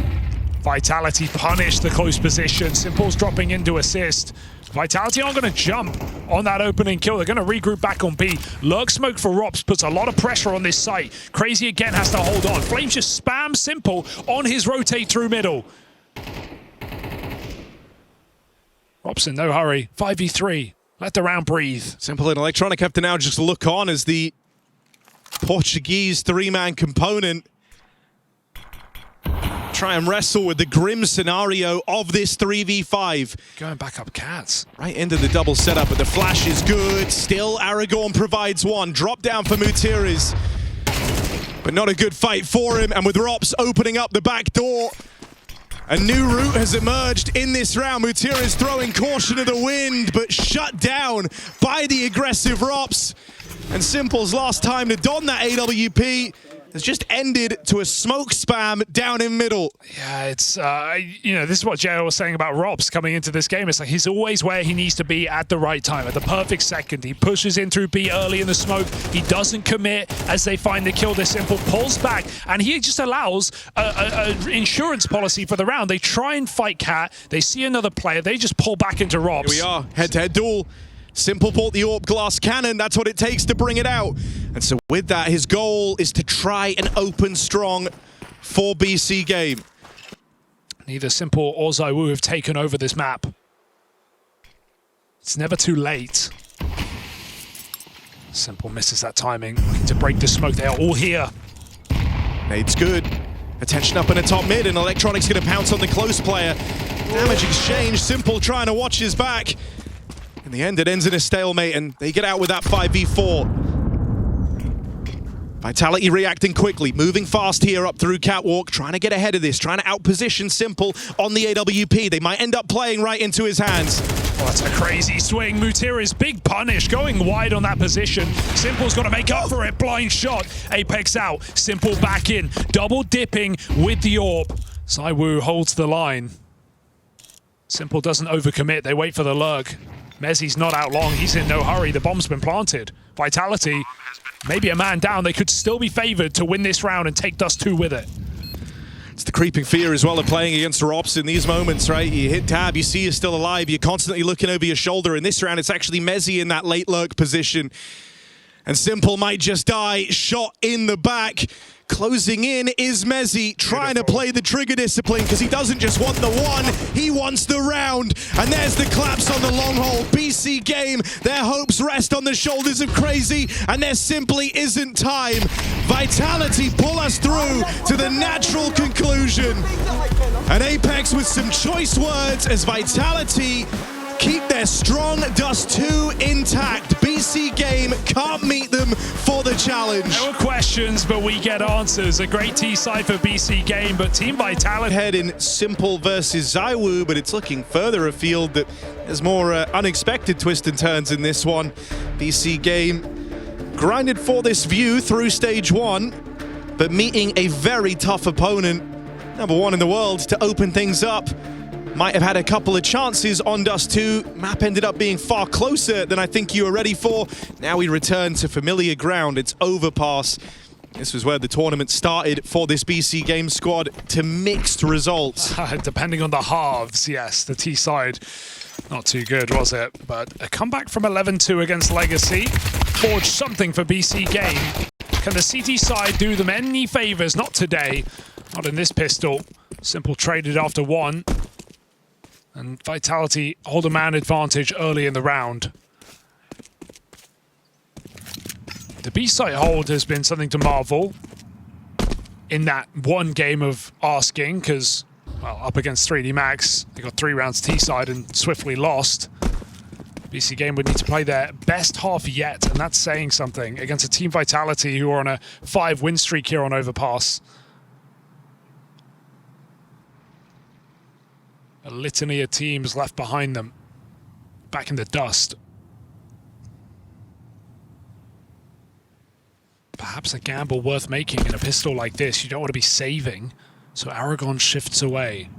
Vitality punished the close position. Simple's dropping in to assist. Vitality aren't going to jump on that opening kill. They're going to regroup back on B. Lurk smoke for Rops puts a lot of pressure on this site. Crazy again has to hold on. Flames just spam Simple on his rotate through middle. Rops in no hurry. 5v3. Let the round breathe. Simple and Electronic have to now just look on as the Portuguese three-man component try and wrestle with the grim scenario of this 3v5. Going back up Cats. Right into the double setup, but the flash is good. Still, Aragorn provides one. Drop down for Mutiris. But not a good fight for him, and with Rops opening up the back door, a new route has emerged in this round. Mutiris throwing caution to the wind, but shut down by the aggressive Rops. And Simple's last time to don that AWP has just ended to a smoke spam down in middle. Yeah, it's, you know, this is what JL was saying about Rops coming into this game. It's like he's always where he needs to be at the right time, at the perfect second. He pushes in through B early in the smoke. He doesn't commit as they find the kill. This Simple pulls back, and he just allows an insurance policy for the round. They try and fight Cat. They see another player. They just pull back into Rops. Here we are, head-to-head duel. Simple bought the AWP glass cannon. That's what it takes to bring it out. And so with that, his goal is to try and open strong for BC.Game. Neither Simple or ZywOo have taken over this map. It's never too late. Simple misses that timing. Looking to break the smoke. They are all here. Nade's good. Attention up in the top mid, and Electronic's going to pounce on the close player. Damage exchange. Simple trying to watch his back. In the end, it ends in a stalemate, and they get out with that 5v4. Vitality reacting quickly, moving fast here up through Catwalk, trying to get ahead of this, trying to outposition Simple on the AWP. They might end up playing right into his hands. Oh, that's a crazy swing. Mutiris, big punish, going wide on that position. Simple's got to make up for it. Blind shot. Apex out. Simple back in. Double dipping with the AWP. ZywOo holds the line. Simple doesn't overcommit. They wait for the lurk. Mezzi's not out long. He's in no hurry. The bomb's been planted. Vitality, maybe a man down. They could still be favored to win this round and take Dust2 with it. It's the creeping fear as well of playing against Rops in these moments, right? You hit tab, you see you're still alive, you're constantly looking over your shoulder. In this round, it's actually Mezzi in that late lurk position. And Simple might just die. Shot in the back. Closing in is Mezzi, trying to play the trigger discipline because he doesn't just want the one, he wants the round. And there's the collapse on the long hole. BC.Game, their hopes rest on the shoulders of Crazy, and there simply isn't time. Vitality pull us through to the natural conclusion. And Apex with some choice words as Vitality keep their strong Dust2 intact. BC.Game can't meet them for the challenge. There were questions, but we get answers. A great T-side for BC.Game, but Team Vitality... Head in Simple versus ZywOo, but it's looking further afield that there's more unexpected twists and turns in this one. BC.Game grinded for this view through stage one, but meeting a very tough opponent, #1 in the world, to open things up. Might have had a couple of chances on Dust2. Map ended up being far closer than I think you were ready for. Now we return to familiar ground. It's Overpass. This was where the tournament started for this BC.Game squad, to mixed results. Depending on the halves, yes, the T side, not too good, was it? But a comeback from 11-2 against Legacy forged something for BC.Game. Can the CT side do them any favors? Not today. Not in this pistol. Simple traded after one. And Vitality hold a man advantage early in the round. The B-site hold has been something to marvel in that one game of asking, because, well, up against 3D Max, they got 3 rounds T-side and swiftly lost. BC.Game would need to play their best half yet, and that's saying something against a Team Vitality who are on a 5-win streak here on Overpass. A litany of teams left behind them, back in the dust. Perhaps a gamble worth making in a pistol like this. You don't want to be saving, so Aragon shifts away.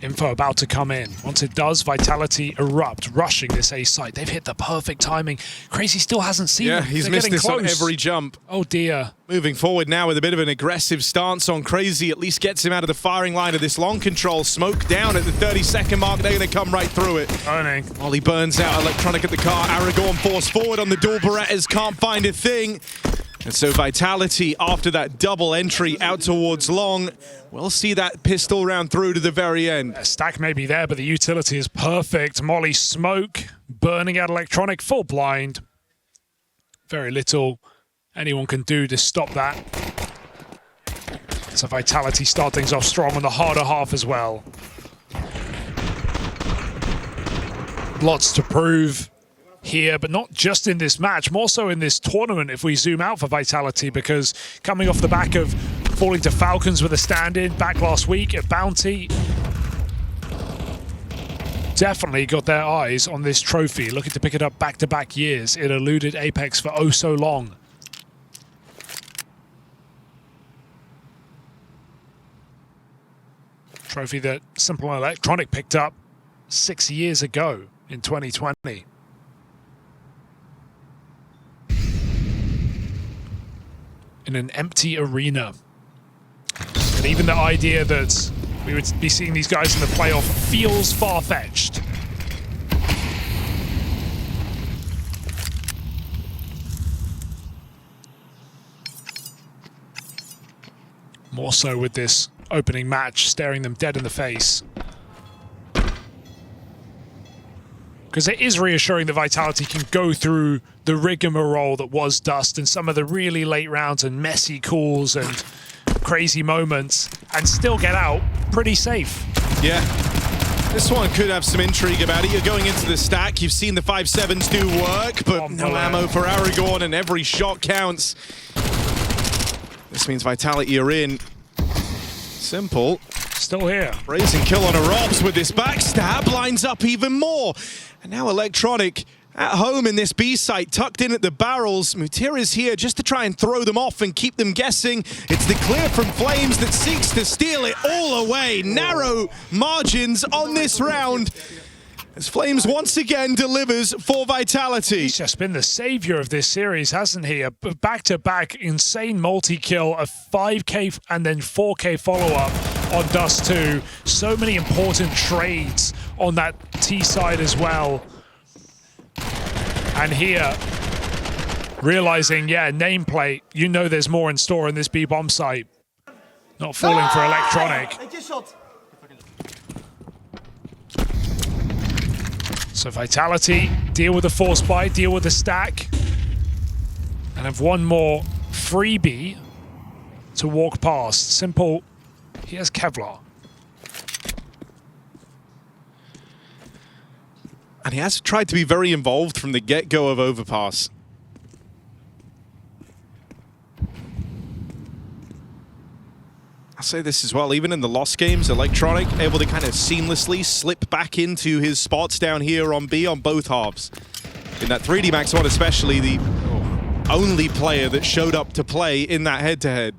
Info about to come in. Once it does, Vitality erupt, rushing this A site. They've hit the perfect timing. Crazy still hasn't seen them. He's They're missed getting this on close. every jump. Oh dear. Moving forward now with a bit of an aggressive stance on Crazy, at least gets him out of the firing line of this long control. Smoke down at the 30-second mark. They're going to come right through it. Burning. While he burns out Electronic at the car, Aragorn forced forward on the dual Berettas, can't find a thing. And so Vitality, after that double entry out towards long, we'll see that pistol round through to the very end. A stack may be there, but the utility is perfect. Molly Smoke, burning out Electronic, full blind. Very little anyone can do to stop that. So Vitality start things off strong on the harder half as well. Lots to prove here, but not just in this match, more so in this tournament if we zoom out for Vitality, because coming off the back of falling to Falcons with a stand-in back last week at Bounty, definitely got their eyes on this trophy, looking to pick it up back-to-back years. It eluded Apex for oh so long. Trophy that Simple and Electronic picked up 6 years ago in 2020. In an empty arena. And even the idea that we would be seeing these guys in the playoff feels far-fetched. More so with this opening match staring them dead in the face. Because it is reassuring that Vitality can go through the rigmarole that was Dust and some of the really late rounds and messy calls and crazy moments and still get out pretty safe. Yeah. This one could have some intrigue about it. You're going into the stack. You've seen the 5.7s do work, but no ammo for Aragorn and every shot counts. This means Vitality are in. Simple. Still here. Raising kill on a Robs with this backstab lines up even more. And now Electronic at home in this B site, tucked in at the barrels. Mutir is here just to try and throw them off and keep them guessing. It's the clear from Flames that seeks to steal it all away. Narrow margins on this round as Flames once again delivers for Vitality. He's just been the savior of this series, hasn't he? A back-to-back insane multi-kill, a 5K and then 4K follow-up on Dust2. So many important trades on that T side as well. And here, realizing, yeah, nameplate, you know there's more in store in this B-bomb site. Not falling for Electronic. So Vitality, deal with the force buy, deal with the stack, and have one more freebie to walk past. Simple, he has Kevlar. And he has tried to be very involved from the get-go of Overpass. I'll say this as well, even in the lost games, Electronic able to kind of seamlessly slip back into his spots down here on B on both halves. In that 3D Max one especially, the only player that showed up to play in that head-to-head.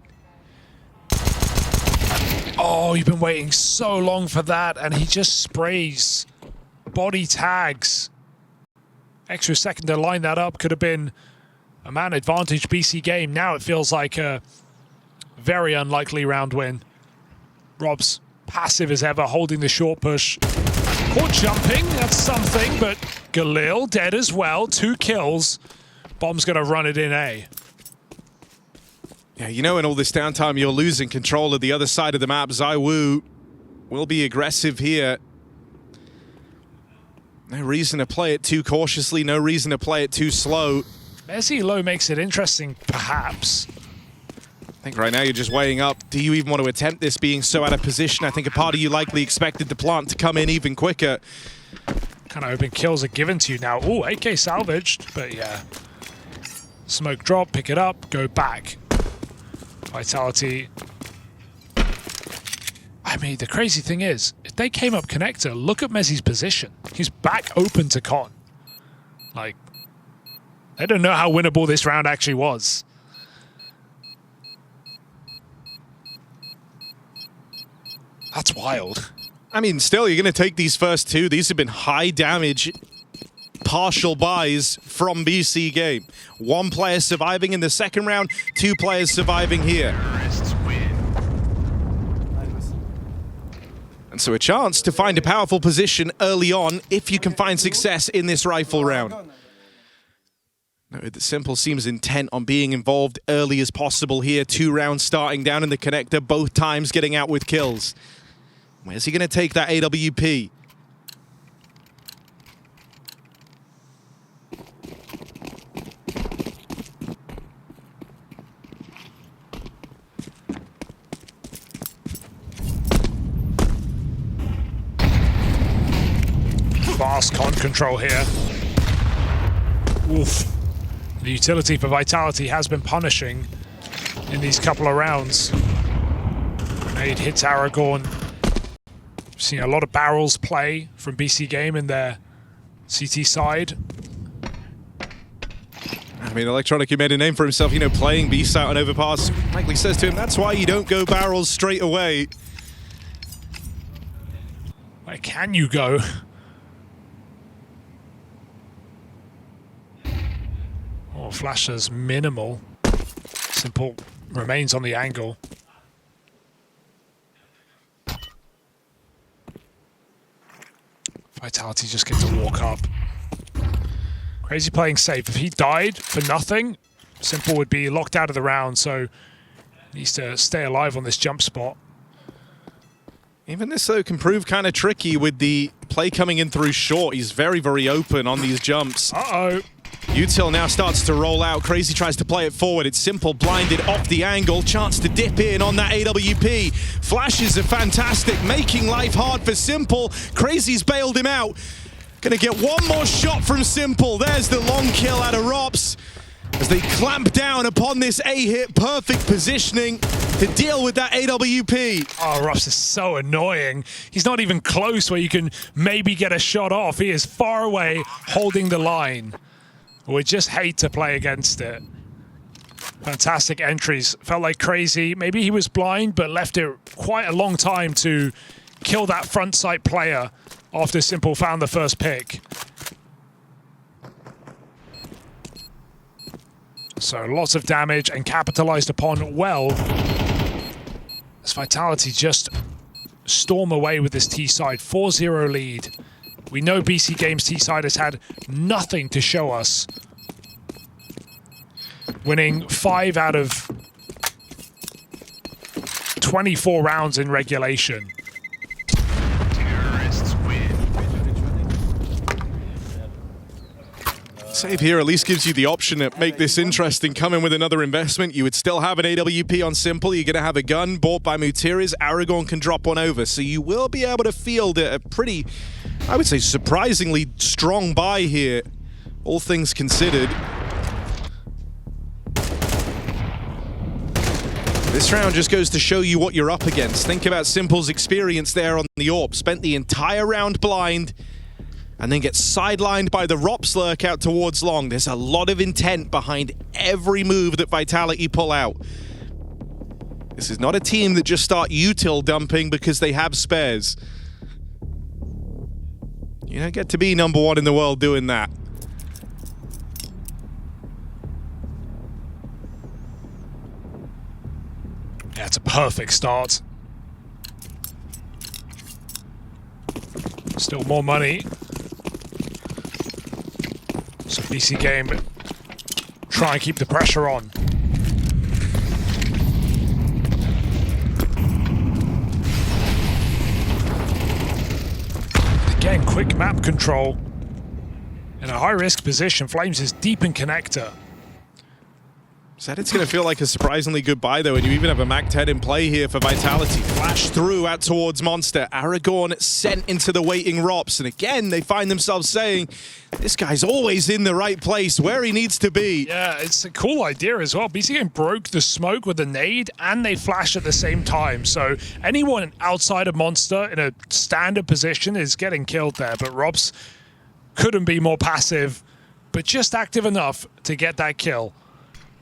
Oh, you've been waiting so long for that, and he just sprays body tags. Extra second to line that up could have been a man advantage BC.Game. Now it feels like a very unlikely round win. Rob's passive as ever, holding the short push. Caught jumping, that's something, but Galil dead as well. 2 kills. Bomb's gonna run it in A. Yeah, you know in all this downtime you're losing control of the other side of the map. ZywOo will be aggressive here. No reason to play it too cautiously, no reason to play it too slow. Messi low makes it interesting, perhaps. I think right now you're just weighing up, do you even want to attempt this being so out of position? I think a part of you likely expected the plant to come in even quicker. Kind of hoping kills are given to you now. Ooh, AK salvaged, but yeah. Smoke drop, pick it up, go back. Vitality. I mean, the crazy thing is, if they came up connector, look at Messi's position. He's back open to Con. Like, they don't know how winnable this round actually was. That's wild. I mean, still, you're going to take these first two. These have been high damage, partial buys from BC.Game. One player surviving in the second round, two players surviving here. Terrorists win. And so a chance to find a powerful position early on if you can find success in this rifle round. The Simple seems intent on being involved early as possible here. 2 rounds starting down in the connector, both times getting out with kills. Where's he going to take that AWP? Fast con control here. Oof. The utility for Vitality has been punishing in these couple of rounds. Grenade hits Aragorn. We've seen a lot of barrels play from BC.Game in their CT side. I mean, Electronic, he made a name for himself, you know, playing Beast out on Overpass. Likely says to him, that's why you don't go barrels straight away. Where can you go? Oh, Flasher's minimal. Simple remains on the angle. Vitality just gets to walk up. Crazy playing safe. If he died for nothing, Simple would be locked out of the round, so needs to stay alive on this jump spot. Even this, though, can prove kind of tricky with the play coming in through short. He's very, very open on these jumps. Uh-oh. Util now starts to roll out. Crazy tries to play it forward. It's Simple blinded off the angle. Chance to dip in on that AWP. Flashes are fantastic, making life hard for Simple. Crazy's bailed him out. Gonna get one more shot from Simple. There's the long kill out of Rops as they clamp down upon this A-hit. Perfect positioning to deal with that AWP. Oh, Rops is so annoying. He's not even close where you can maybe get a shot off. He is far away, holding the line. We just hate to play against it. Fantastic entries. Felt like Crazy. Maybe he was blind, but left it quite a long time to kill that front sight player after Simple found the first pick. So lots of damage and capitalized upon well. As Vitality just storm away with this T-side. 4-0 lead. We know BC.Game's T-side has had nothing to show us. Winning 5 out of 24 rounds in regulation. Terrorists win. Save here at least gives you the option to make this interesting. Come in with another investment. You would still have an AWP on Simple. You're going to have a gun bought by Mutiris. Aragorn can drop one over. So you will be able to field a pretty, I would say, surprisingly strong buy here, all things considered. This round just goes to show you what you're up against. Think about Simple's experience there on the AWP. Spent the entire round blind and then gets sidelined by the Rops lurk out towards long. There's a lot of intent behind every move that Vitality pull out. This is not a team that just start util dumping because they have spares. You don't get to be #1 in the world doing that. Yeah, it's a perfect start. Still more money. So BC.Game try and keep the pressure on. Again, quick map control. In a high-risk position, Flames is deep in connector. Said it's going to feel like a surprisingly good buy, though, and you even have a Mac 10 in play here for Vitality. Flash through out towards Monster. Aragorn sent into the waiting Rops, and again, they find themselves saying, this guy's always in the right place, where he needs to be. Yeah, it's a cool idea as well. BC.Game broke the smoke with a nade, and they flash at the same time. So anyone outside of Monster in a standard position is getting killed there, but Rops couldn't be more passive, but just active enough to get that kill.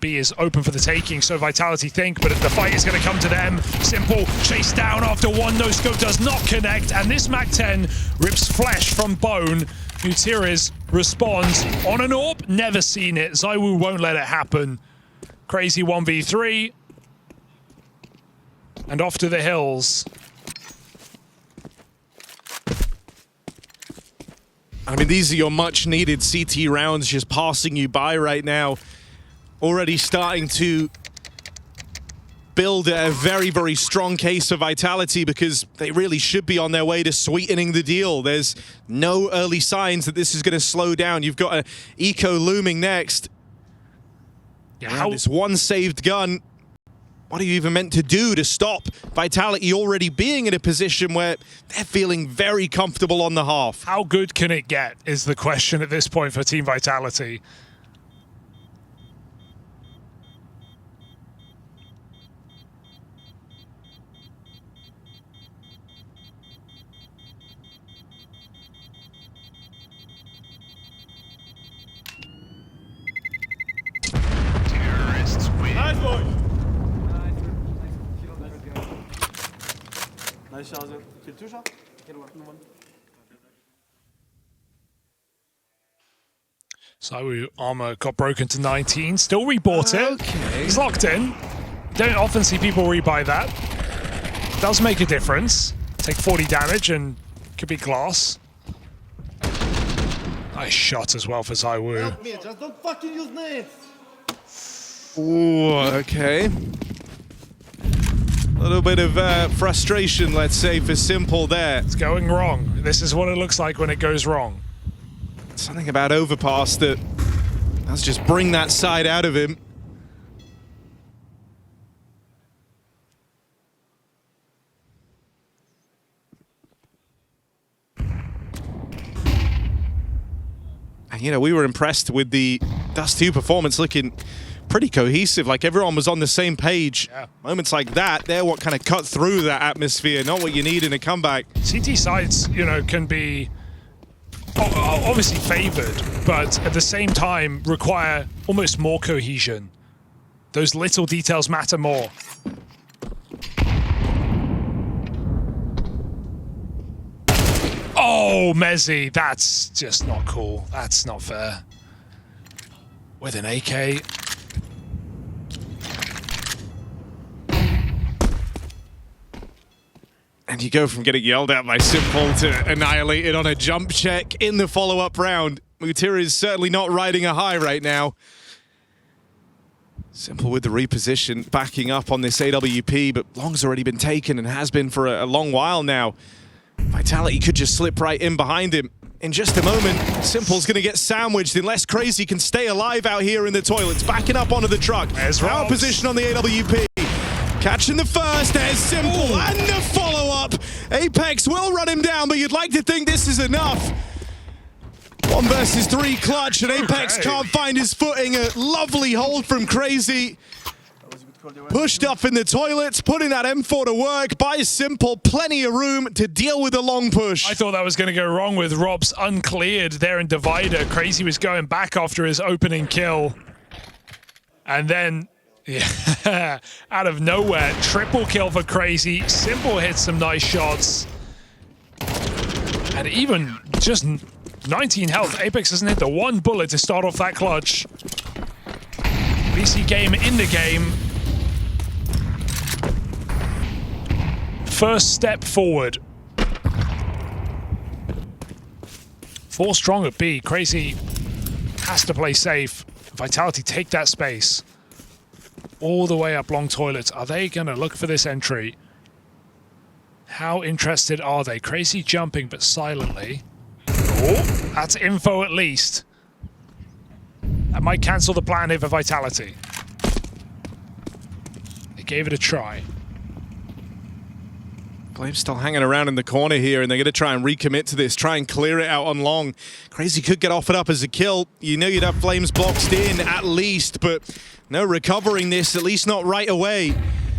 B is open for the taking, so Vitality think, but the fight is going to come to them. Simple chase down after one, no scope does not connect, and this MAC-10 rips flesh from bone. Mutiris responds on an AWP, never seen it. ZywOo won't let it happen. Crazy 1v3. And off to the hills. I mean, these are your much-needed CT rounds just passing you by right now. Already starting to build a very, very strong case for Vitality because they really should be on their way to sweetening the deal. There's no early signs that this is going to slow down. You've got an Eco looming next. Yeah, This one saved gun. What are you even meant to do to stop Vitality already being in a position where they're feeling very comfortable on the half? how good can it get is the question at this point for Team Vitality. Terrorists win. Nice Chance. Kill two shot? Kill one. ZywOo armor got broken to 19, still rebought it. Okay. He's locked in. Don't often see people rebuy that. Does make a difference. Take 40 damage and could be glass. Nice shot as well for ZywOo. Me, just don't fucking use nades! Ooh, okay. A little bit of frustration, let's say, for Simple there. It's going wrong. This is what it looks like when it goes wrong. Something about Overpass that let's just bring that side out of him. And, you know, we were impressed with the Dust2 performance looking pretty cohesive, like everyone was on the same page. Yeah. Moments like that, they're what kind of cut through that atmosphere, not what you need in a comeback. CT sides, you know, can be obviously favored, but at the same time require almost more cohesion. Those little details matter more. Oh, Mezzy, that's just not cool. That's not fair. With an AK. And you go from getting yelled at by Simple to annihilated on a jump check in the follow-up round. Mutira is certainly not riding a high right now. Simple with the reposition, backing up on this AWP, but Long's already been taken and has been for a long while now. Vitality could just slip right in behind him. In just a moment, Simple's going to get sandwiched unless Crazy can stay alive out here in the toilets. Backing up onto the truck. There's Power Robs. position on the AWP. Catching the first, there's Simple, and the follow-up. Apex will run him down, but you'd like to think this is enough. 1 versus 3 clutch, and Apex Okay. can't find his footing. A lovely hold from Crazy. Pushed up in the toilets, putting that M4 to work by Simple. Plenty of room to deal with a long push. I thought that was going to go wrong with Robs uncleared there in Divider. Crazy was going back after his opening kill. And then, yeah, out of nowhere, triple kill for Crazy. Simple hits some nice shots. And even just 19 health, Apex doesn't hit the one bullet to start off that clutch. BC.Game in the game. First step forward. 4 strong at B. Crazy has to play safe. Vitality take that space. All the way up long toilets. Are they going to look for this entry? How interested are they? Crazy jumping, but silently. Oh, that's info at least. That might cancel the plan here for Vitality. They gave it a try. Flame's still hanging around in the corner here, and they're going to try and recommit to this, try and clear it out on long. Crazy could get offered up as a kill. You know you'd have Flames boxed in at least, but no recovering this, at least not right away.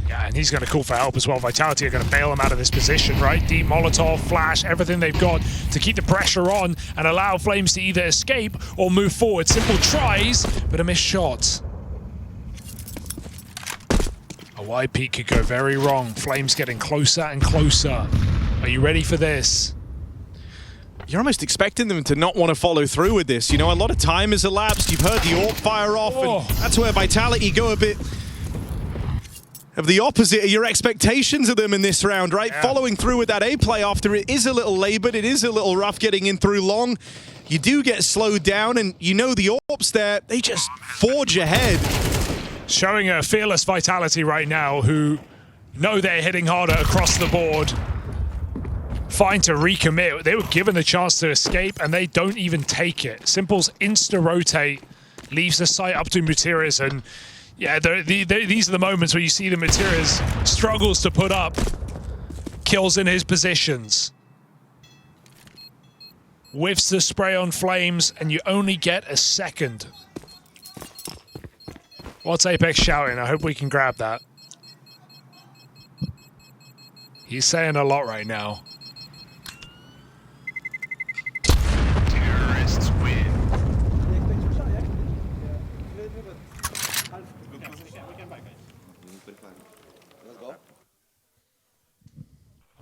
Yeah, and he's going to call for help as well. Vitality are going to bail him out of this position, right? Deep Molotov, Flash, everything they've got to keep the pressure on and allow Flames to either escape or move forward. Simple tries, but a missed shot. wide peak could go very wrong. Flames getting closer and closer. Are you ready for this? You're almost expecting them to not want to follow through with this. You know, a lot of time has elapsed. You've heard the AWP fire off, and that's where Vitality go a bit of the opposite of your expectations of them in this round, right? Yeah. Following through with that A play after it is a little labored, it is a little rough getting in through long. You do get slowed down, and you know the AWPs there, they just forge ahead. Showing a fearless Vitality right now, who know they're hitting harder across the board. Fine to recommit. They were given the chance to escape, and they don't even take it. Simple's insta-rotate, leaves the site up to Mutiras, and yeah, these are the moments where you see the Mutiras struggles to put up kills in his positions. Whiffs the spray on Flames, and you only get a second. What's Apex shouting? I hope we can grab that. He's saying a lot right now. Terrorists win.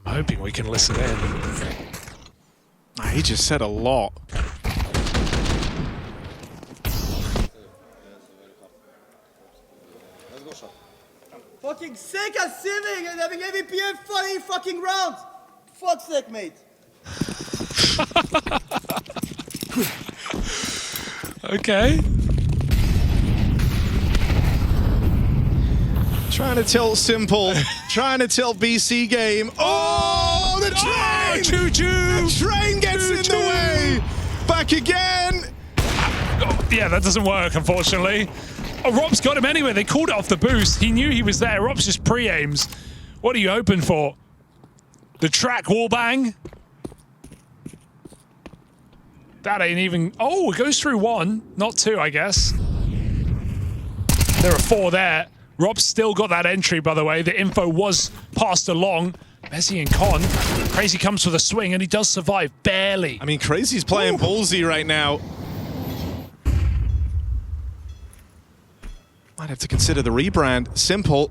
I'm hoping we can listen in. He just said a lot. Fucking sick and sieving and having MVP in funny fucking round. Fuck's sake, mate. Okay. Trying to tilt Simple, trying to tilt BC.Game. Oh, the train! Choo-choo! The train gets in the way! Back again! Oh, yeah, that doesn't work, unfortunately. Oh, Rob's got him anyway. They called it off the boost. He knew he was there. Rob's just pre-aims. What are you hoping for? The track wallbang? That ain't even... Oh, it goes through one, not two, I guess. There are four there. Rob's still got that entry, by the way. The info was passed along. Messi and Con. Crazy comes for the swing, and he does survive, barely. I mean, Crazy's playing ballsy right now. Might have to consider the rebrand. Simple.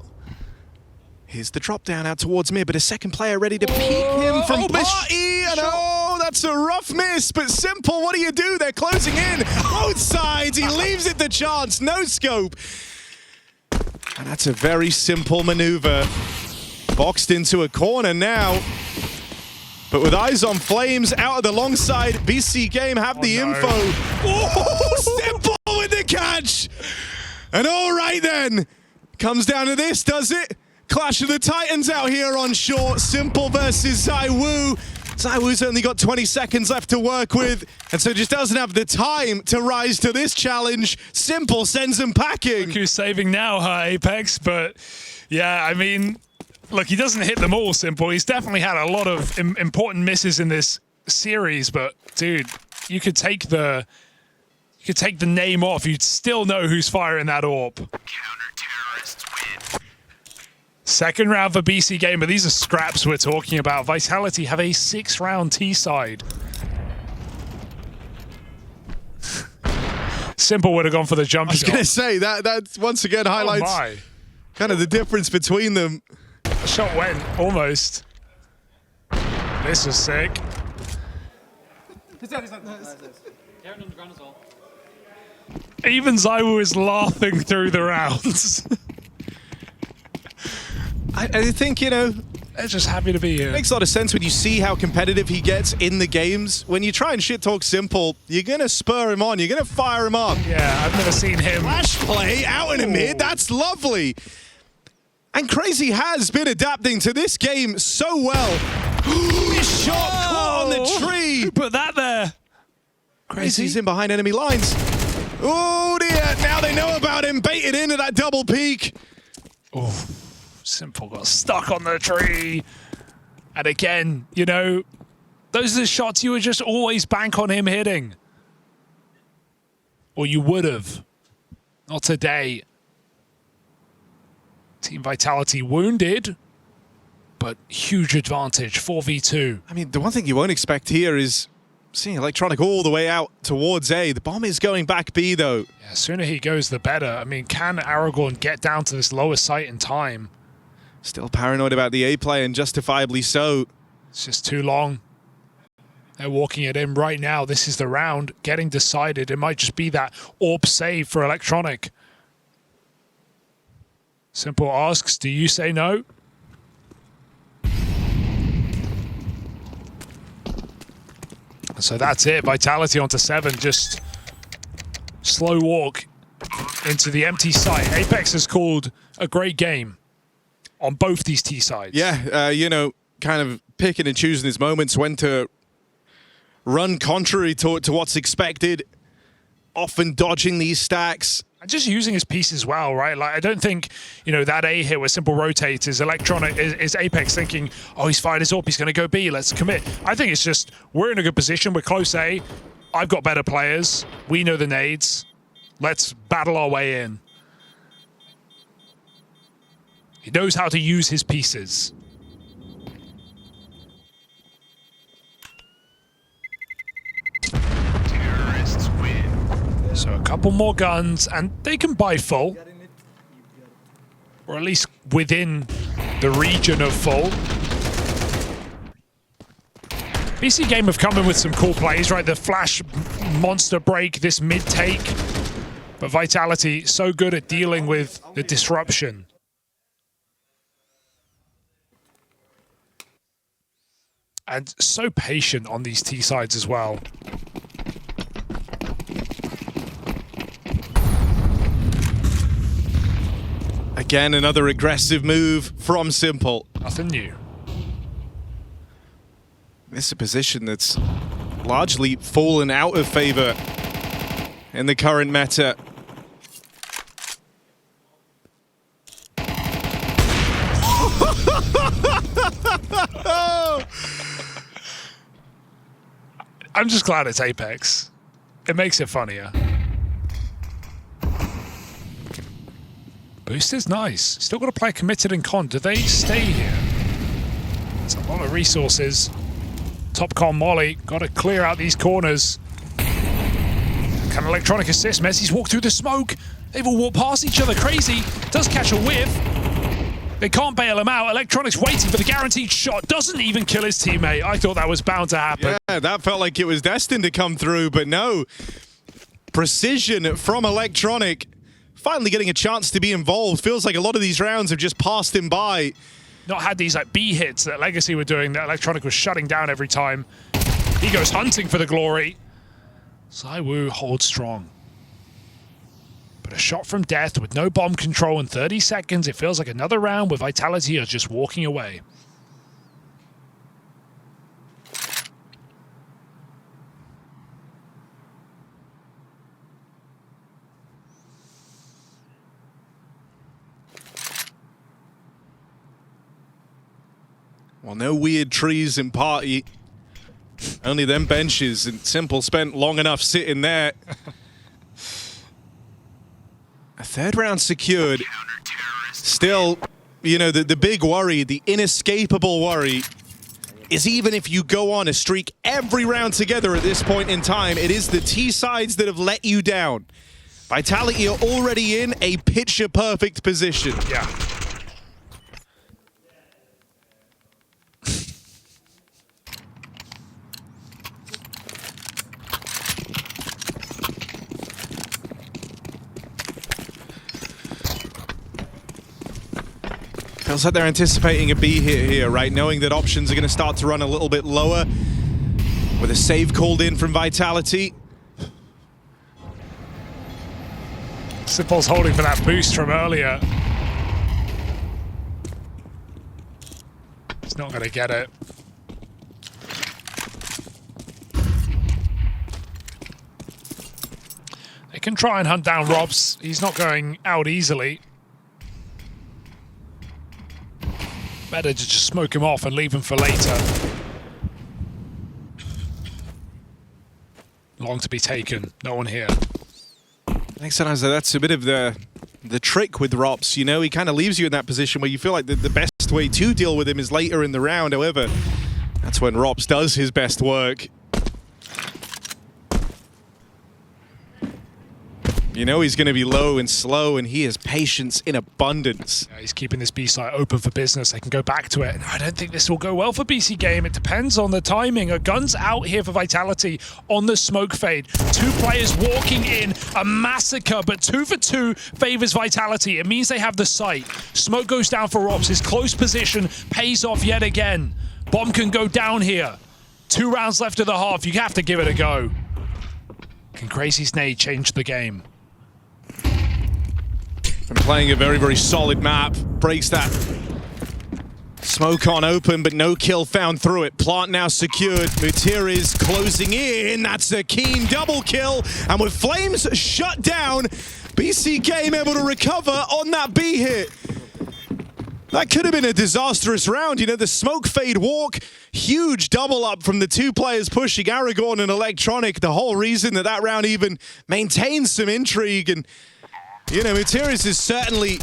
Here's the drop down out towards mid, but a second player ready to peek him from Party. And oh, that's a rough miss. But Simple, what do you do? They're closing in. Both sides. He leaves it to chance. No scope. And that's a very simple maneuver. Boxed into a corner now. But with eyes on Flames out of the long side, BC.Game have the info. Oh, Simple with the catch. And all right then, comes down to this, does it? Clash of the Titans out here on short. Simple versus ZywOo. ZywOo's only got 20 seconds left to work with, and so just doesn't have the time to rise to this challenge. Simple sends him packing. Look who's saving now, huh, Apex? But yeah, I mean, look, he doesn't hit them all, Simple. He's definitely had a lot of important misses in this series, but dude, you could take the name off, you'd still know who's firing that AWP. Counter-terrorists win. Second round for BC.Game, but these are scraps we're talking about. Vitality have a 6-round T-side. Simple would have gone for the jump shot. I was going to say, that once again highlights kind of the difference between them. The shot went, almost. This is sick. Even ZywOo is laughing through the rounds. I think, you know, They're just happy to be here. it makes a lot of sense when you see how competitive he gets in the games. When you try and shit talk Simple, you're going to spur him on. You're going to fire him up. Yeah, I've never seen him. Flash play out in a mid. That's lovely. And Crazy has been adapting to this game so well. This shot caught on the tree. Who put that there? Crazy's in behind enemy lines. Oh dear, now they know about him. Baited into that double peak. Oh, Simple got stuck on the tree. And again, you know, those are the shots you would just always bank on him hitting. Or you would have. Not today. Team Vitality wounded, but huge advantage, 4v2. I mean, the one thing you won't expect here is seeing Electronic all the way out towards A. The bomb is going back B, though. Yeah, sooner he goes, the better. I mean, can Aragorn get down to this lower site in time? Still paranoid about the A play, and justifiably so. It's just too long. They're walking it in right now. This is the round getting decided. It might just be that AWP save for Electronic. Simple asks, do you say no? So that's it. Vitality onto 7. Just slow walk into the empty site. Apex has called a great game on both these T sides. Yeah, you know, kind of picking and choosing his moments when to run contrary to what's expected, often dodging these stacks. And just using his pieces well, right? Like, I don't think, you know, that A hit where Simple rotates is Electronic, is Apex thinking, oh, he's fired his AWP, he's going to go B, let's commit. I think it's just, we're in a good position, we're close A, I've got better players, we know the nades, let's battle our way in. He knows how to use his pieces. Terrorists win. So a couple more guns, and they can buy full. Or at least within the region of full. BC.Game have come in with some cool plays, right? The flash monster break, this mid-take. But Vitality, so good at dealing with the disruption. And so patient on these T sides as well. Again, another aggressive move from Simple. Nothing new. This is a position that's largely fallen out of favor in the current meta. I'm just glad it's Apex. It makes it funnier. Boost is nice. Still got to play committed and con. Do they stay here? It's a lot of resources. Top con Molly. Got to clear out these corners. Can Electronic assist? Messi's walked through the smoke. They've all walked past each other. Crazy. Does catch a whiff. They can't bail him out. Electronic's waiting for the guaranteed shot. Doesn't even kill his teammate. I thought that was bound to happen. Yeah, that felt like it was destined to come through, but no. Precision from Electronic. Finally getting a chance to be involved. Feels like a lot of these rounds have just passed him by. Not had these like B hits that Legacy were doing, that Electronic was shutting down every time. He goes hunting for the glory. ZywOo holds strong. But a shot from death with no bomb control in 30 seconds. It feels like another round where Vitality are just walking away. Well, no weird trees in party. Only them benches, and Simple spent long enough sitting there. A third round secured. Still, you know, the big worry, the inescapable worry, is even if you go on a streak every round together at this point in time, it is the T sides that have let you down. Vitality are already in a picture-perfect position. Yeah. Feels like they're anticipating a B hit here, right? Knowing that options are going to start to run a little bit lower. With a save called in from Vitality. Simple's holding for that boost from earlier. He's not going to get it. They can try and hunt down Robs. He's not going out easily. Better to just smoke him off and leave him for later. Long to be taken. No one here. I think sometimes that's a bit of the trick with Rops. You know, he kind of leaves you in that position where you feel like the best way to deal with him is later in the round. However, that's when Rops does his best work. You know he's going to be low and slow, and he has patience in abundance. Yeah, he's keeping this B site open for business. They can go back to it. And I don't think this will go well for BC.Game. It depends on the timing. A gun's out here for Vitality on the smoke fade. 2 players walking in, a massacre, but 2 for 2 favors Vitality. It means they have the site. Smoke goes down for Ops. His close position pays off yet again. Bomb can go down here. 2 rounds left of the half. You have to give it a go. Can Crazy's nade change the game? And playing a very, very solid map. Breaks that smoke on open, but no kill found through it. Plant now secured. Mutiri's closing in. That's a keen double kill. And with flames shut down, BC.Game able to recover on that B hit. That could have been a disastrous round. You know, the smoke fade walk, huge double up from the 2 players pushing Aragorn and Electronic. The whole reason that that round even maintains some intrigue. And, you know, Mutiris has certainly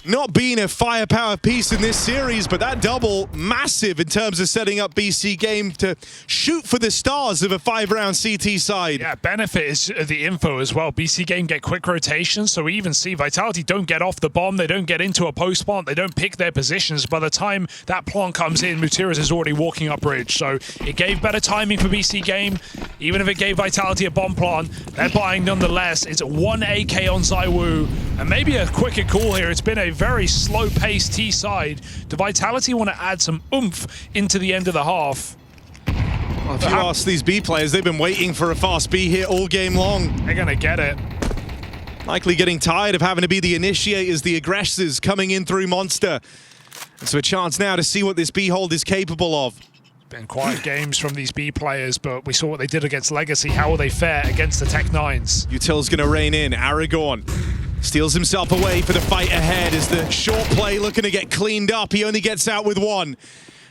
not been a firepower piece in this series, but that double, massive in terms of setting up BC.Game to shoot for the stars of a 5-round CT side. Yeah, benefit is the info as well. BC.Game get quick rotations, so we even see Vitality don't get off the bomb, they don't get into a post plant, they don't pick their positions. By the time that plant comes in, Mutiris is already walking up bridge, so it gave better timing for BC.Game. Even if it gave Vitality a bomb plant, they're buying nonetheless. It's 1 AK on ZywOo, and maybe a quicker call here. It's been a very slow-paced T side. Do Vitality want to add some oomph into the end of the half? Well, if you ask these B players, they've been waiting for a fast B hit all game long. They're going to get it. Likely getting tired of having to be the initiators, the aggressors coming in through Monster. And so a chance now to see what this B hold is capable of. Been quiet games from these B players, but we saw what they did against Legacy. How will they fare against the Tech-9s? Util's going to rein in. Aragorn steals himself away for the fight ahead as the short play looking to get cleaned up. He only gets out with 1.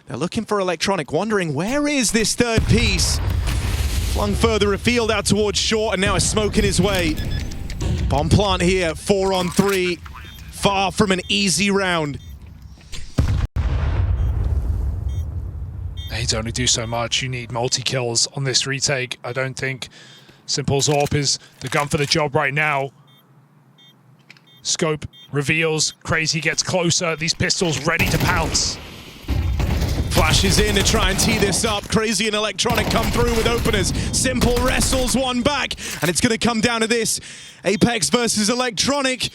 They're looking for Electronic, wondering where is this 3rd piece? Flung further afield out towards short, and now is smoking his way. Bomb plant here, 4 on 3. Far from an easy round. Nades only do so much. You need multi-kills on this retake. I don't think Simple Zorp is the gun for the job right now. Scope reveals, Crazy gets closer, these pistols ready to pounce. Flashes in to try and tee this up. Crazy and Electronic come through with openers. Simple wrestles 1 back, and it's going to come down to this. Apex versus Electronic.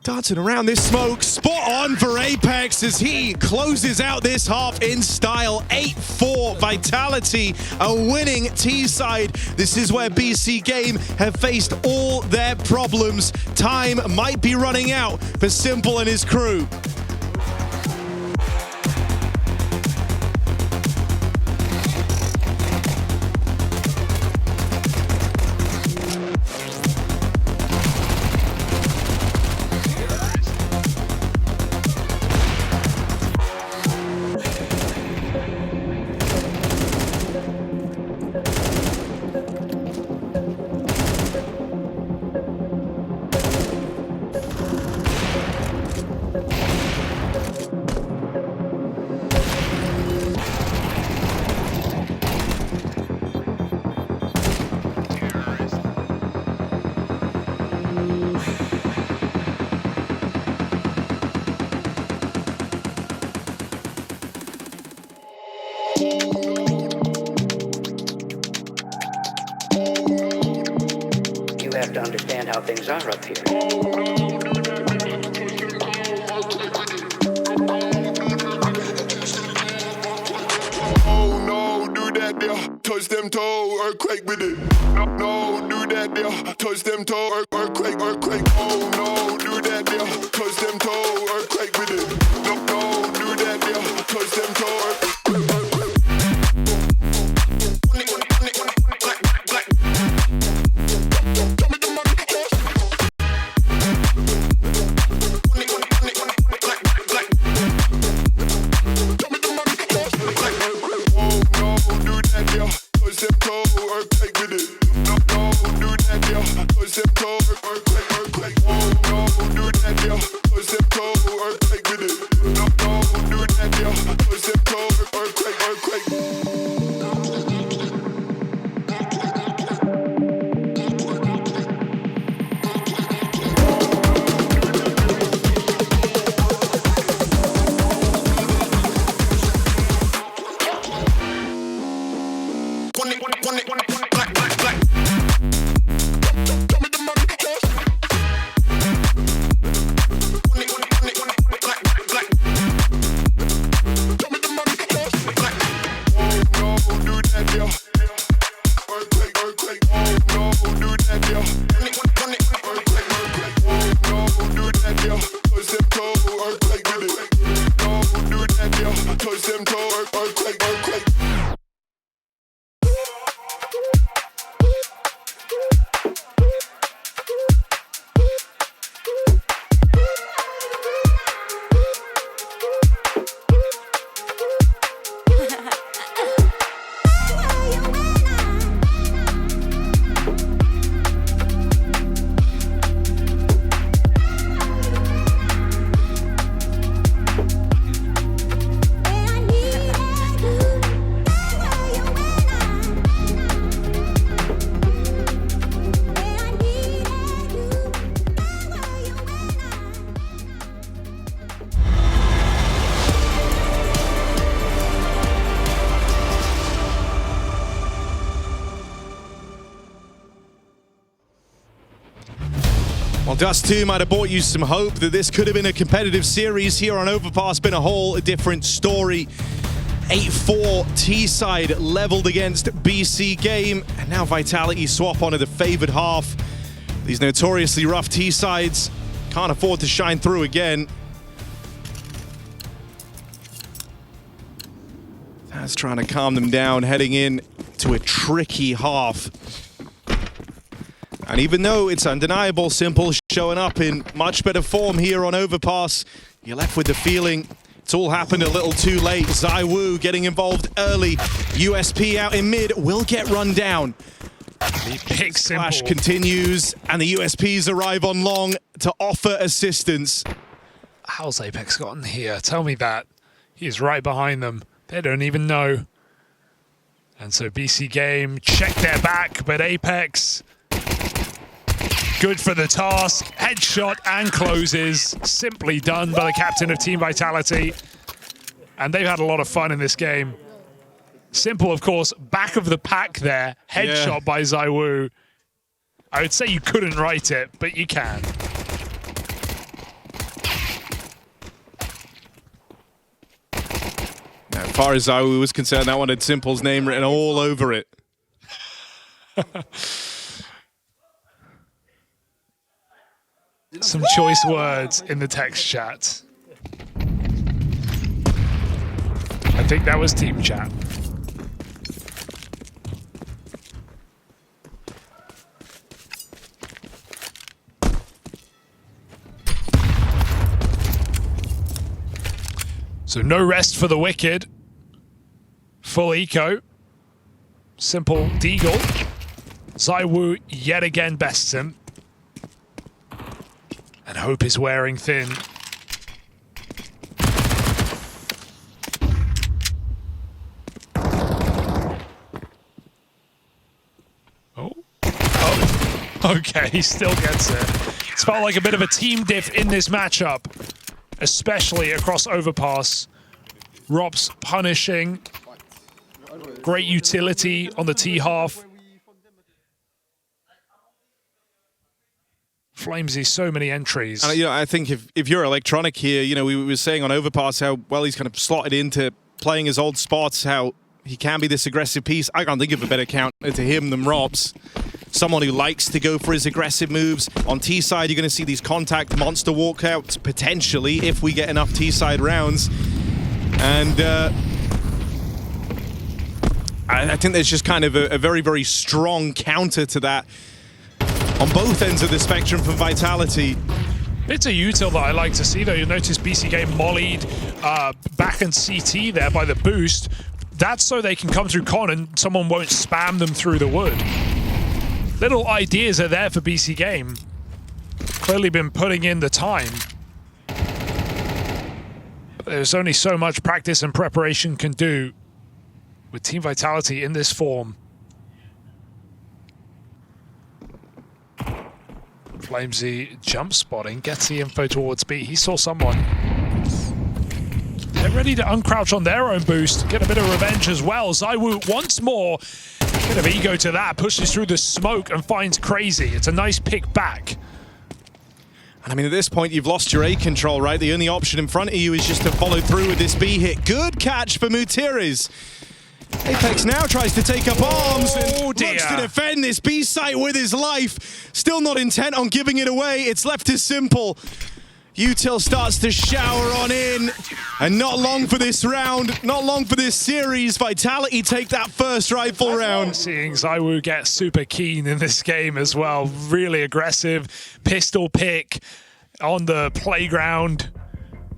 Dancing around this smoke, spot on for Apex as he closes out this half in style. 8-4 Vitality, a winning T-side. This is where BC.Game have faced all their problems. Time might be running out for Simple and his crew. You have to understand how things are up here. Oh no, do that there, touch them toe, earthquake with it. No, no, do that there, touch them toe, earthquake. Oh no, do that there, touch them toe, earthquake with it. No, no, do that there, touch them toe, earthquake. there, touch them toe, earthquake with it. No, do that there, touch them toe, earthquake, earthquake. Well, Dust2 might have bought you some hope that this could have been a competitive series here on Overpass. Been a whole different story. 8-4 T-side leveled against BC.Game. And now Vitality swap onto the favored half. These notoriously rough T-sides can't afford to shine through again. That's trying to calm them down, heading in to a tricky half. And even though it's undeniable, Simple showing up in much better form here on Overpass, you're left with the feeling it's all happened a little too late. ZywOo getting involved early. USP out in mid will get run down. The pick Clash Simple. continues, and the USPs arrive on long to offer assistance. How's Apex gotten here? Tell me that. He's right behind them. They don't even know. And so BC.Game check their back, but Apex good for the task. Headshot and closes. Simply done by the captain of Team Vitality. And they've had a lot of fun in this game. Simple, of course, back of the pack there. Headshot by ZywOo. I would say you couldn't write it, but you can. As far as ZywOo was concerned, that one had Simple's name written all over it. Some choice words in the text chat. I think that was team chat. So no rest for the wicked. Full eco. Simple deagle. ZywOo yet again bests him. And hope is wearing thin. Oh. Okay, he still gets it. It's felt like a bit of a team diff in this matchup, especially across Overpass. Rops punishing. Great utility on the T half. Flamesy, so many entries. And, I think if you're electronic here, we were saying on Overpass how well he's kind of slotted into playing his old spots, how he can be this aggressive piece. I can't think of a better counter to him than Robs. Someone who likes to go for his aggressive moves. On T-side, you're going to see these contact monster walkouts, potentially, if we get enough T-side rounds. And I think there's just kind of a very, very strong counter to that on both ends of the spectrum from Vitality. It's a util that I like to see, though. You'll notice BC.Game mollied back in CT there by the boost. That's so they can come through con and someone won't spam them through the wood. Little ideas are there for BC.Game. Clearly been putting in the time. But there's only so much practice and preparation can do with Team Vitality in this form. Flamesy jump spotting, gets the info towards B. He saw someone. They're ready to uncrouch on their own boost, get a bit of revenge as well. ZywOo once more, bit of ego to that, pushes through the smoke and finds Crazy. It's a nice pick back. And I mean, at this point, you've lost your A control, right? The only option in front of you is just to follow through with this B hit. Good catch for Mutiris. Apex now tries to take up arms and looks to defend this B site with his life. Still not intent on giving it away. It's left to Simple. Util starts to shower on in. And not long for this round, not long for this series. Vitality take that first rifle round. Seeing ZywOo get super keen in this game as well. Really aggressive. Pistol pick on the playground.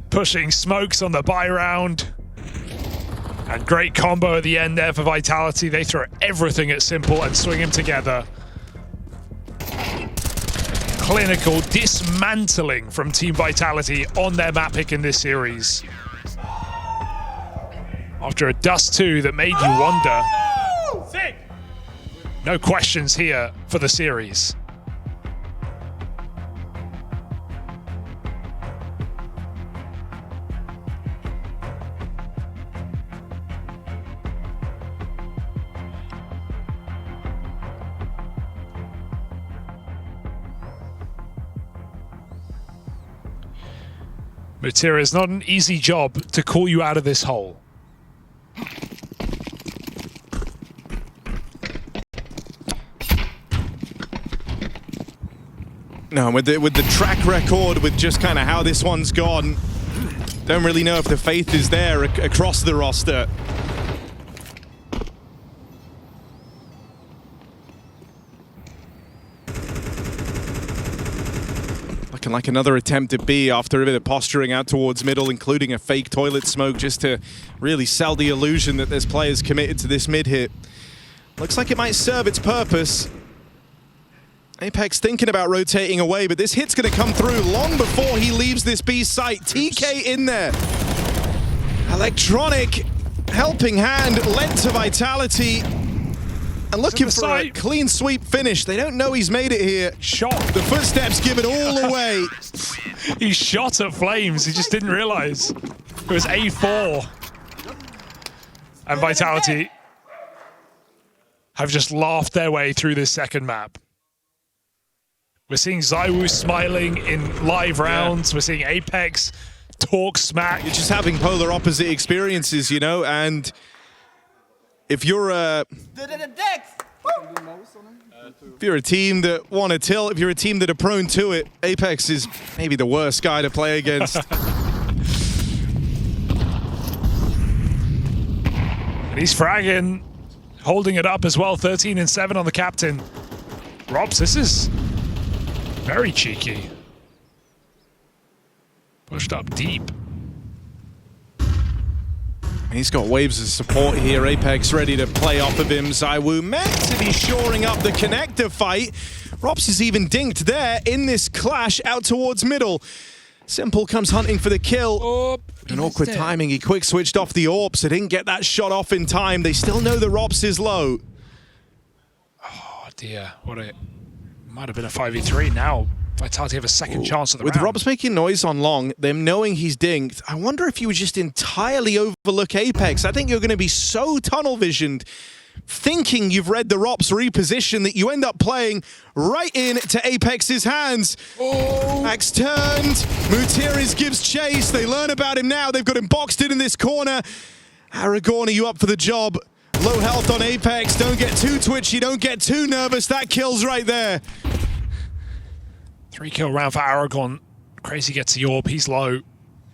Pushing smokes on the buy round. And great combo at the end there for Vitality. They throw everything at Simple and swing him together. Clinical dismantling from Team Vitality on their map pick in this series. After a Dust2 that made you wonder. No questions here for the series. Mutira, it's not an easy job to call you out of this hole. No, with the track record, with just kind of how this one's gone, don't really know if the faith is there across the roster. Looking like another attempt at B after a bit of posturing out towards middle, including a fake toilet smoke just to really sell the illusion that there's players committed to this mid hit. Looks like it might serve its purpose. Apex thinking about rotating away, but this hit's going to come through long before he leaves this B site. TK in there. Electronic helping hand lent to Vitality. And looking for a clean sweep finish. They don't know he's made it here. Shot. The footsteps give it all away. He shot at Flames. He just didn't realize. It was A4. And Vitality have just laughed their way through this second map. We're seeing ZywOo smiling in live rounds. We're seeing Apex talk smack. You're just having polar opposite experiences, you know, and if you're a team that want to tilt, if you're a team that are prone to it, Apex is maybe the worst guy to play against. And he's fragging, holding it up as well. 13 and 7 on the captain. Robs, this is very cheeky. Pushed up deep. He's got waves of support here. Apex ready to play off of him. ZywOo meant to be shoring up the connector fight. Rops is even dinked there in this clash out towards middle. Simple comes hunting for the kill. An awkward timing. He quick switched off the AWP, so didn't get that shot off in time. They still know the Rops is low. Oh dear, what a... Might have been a 5v3 now. Vitality have a second chance at the round. With Robs making noise on long, them knowing he's dinked, I wonder if you would just entirely overlook Apex. I think you're going to be so tunnel visioned, thinking you've read the Rops reposition, that you end up playing right into Apex's hands. Axe turned. Mutiris gives chase. They learn about him now. They've got him boxed in this corner. Aragorn, are you up for the job? Low health on Apex. Don't get too twitchy. Don't get too nervous. That kill's right there. 3-kill round for Aragorn. Crazy gets the AWP. He's low.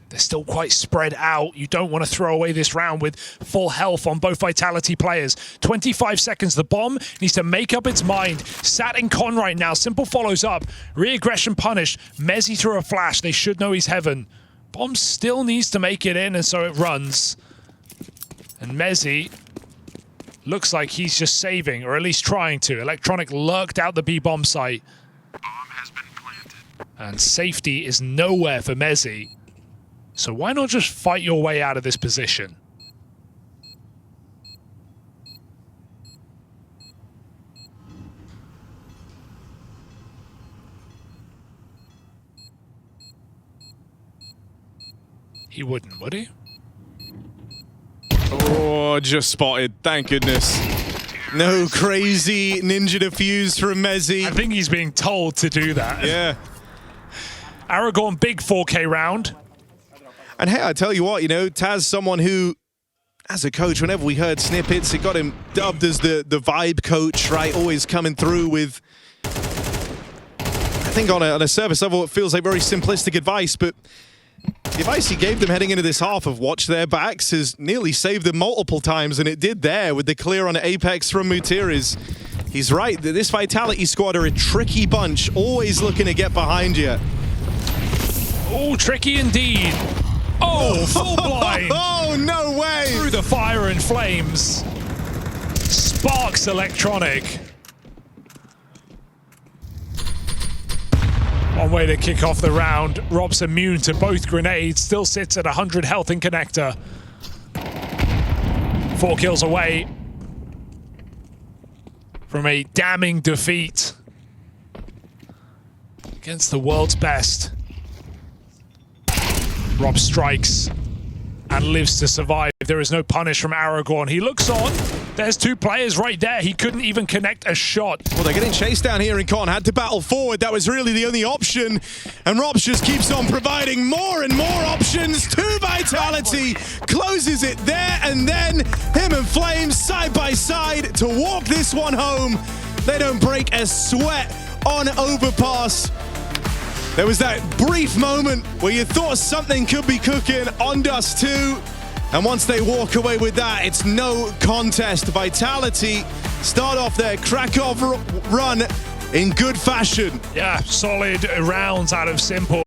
They're still quite spread out. You don't want to throw away this round with full health on both Vitality players. 25 seconds. The bomb needs to make up its mind. Sat in con right now. Simple follows up. Re-aggression punished. Mezzy threw a flash. They should know he's heaven. Bomb still needs to make it in, and so it runs. And Mezzy looks like he's just saving, or at least trying to. Electronic lurked out the B-bomb site. Bomb has been planted. And safety is nowhere for Mezzy. So why not just fight your way out of this position? He wouldn't, would he? Oh, just spotted. Thank goodness. No crazy ninja defuse from Mezzy. I think he's being told to do that. Yeah. Aragorn, big 4K round. And hey, I tell you what, you know, Taz, someone who, as a coach, whenever we heard snippets, it got him dubbed as the vibe coach, right? Always coming through with think on a surface level, it feels like very simplistic advice, but the advice he gave them heading into this half of watch their backs has nearly saved them multiple times, and it did there with the clear on Apex from Mutiris. He's right, this Vitality squad are a tricky bunch, always looking to get behind you. Oh, tricky indeed. Oh, full blind. Oh, no way. Through the fire and flames. Sparks Electronic. One way to kick off the round. Rob's immune to both grenades. Still sits at 100 health in Connector. 4 kills away from a damning defeat against the world's best. Rob strikes and lives to survive. There is no punish from Aragorn. He looks on. There's 2 players right there. He couldn't even connect a shot. Well, they're getting chased down here and Con had to battle forward. That was really the only option. And Rob just keeps on providing more and more options to Vitality. Closes it there, and then him and Flames side by side to walk this one home. They don't break a sweat on Overpass. There was that brief moment where you thought something could be cooking on Dust2, and once they walk away with that, it's no contest. Vitality start off their Kraków run in good fashion. Yeah, solid rounds out of Simple.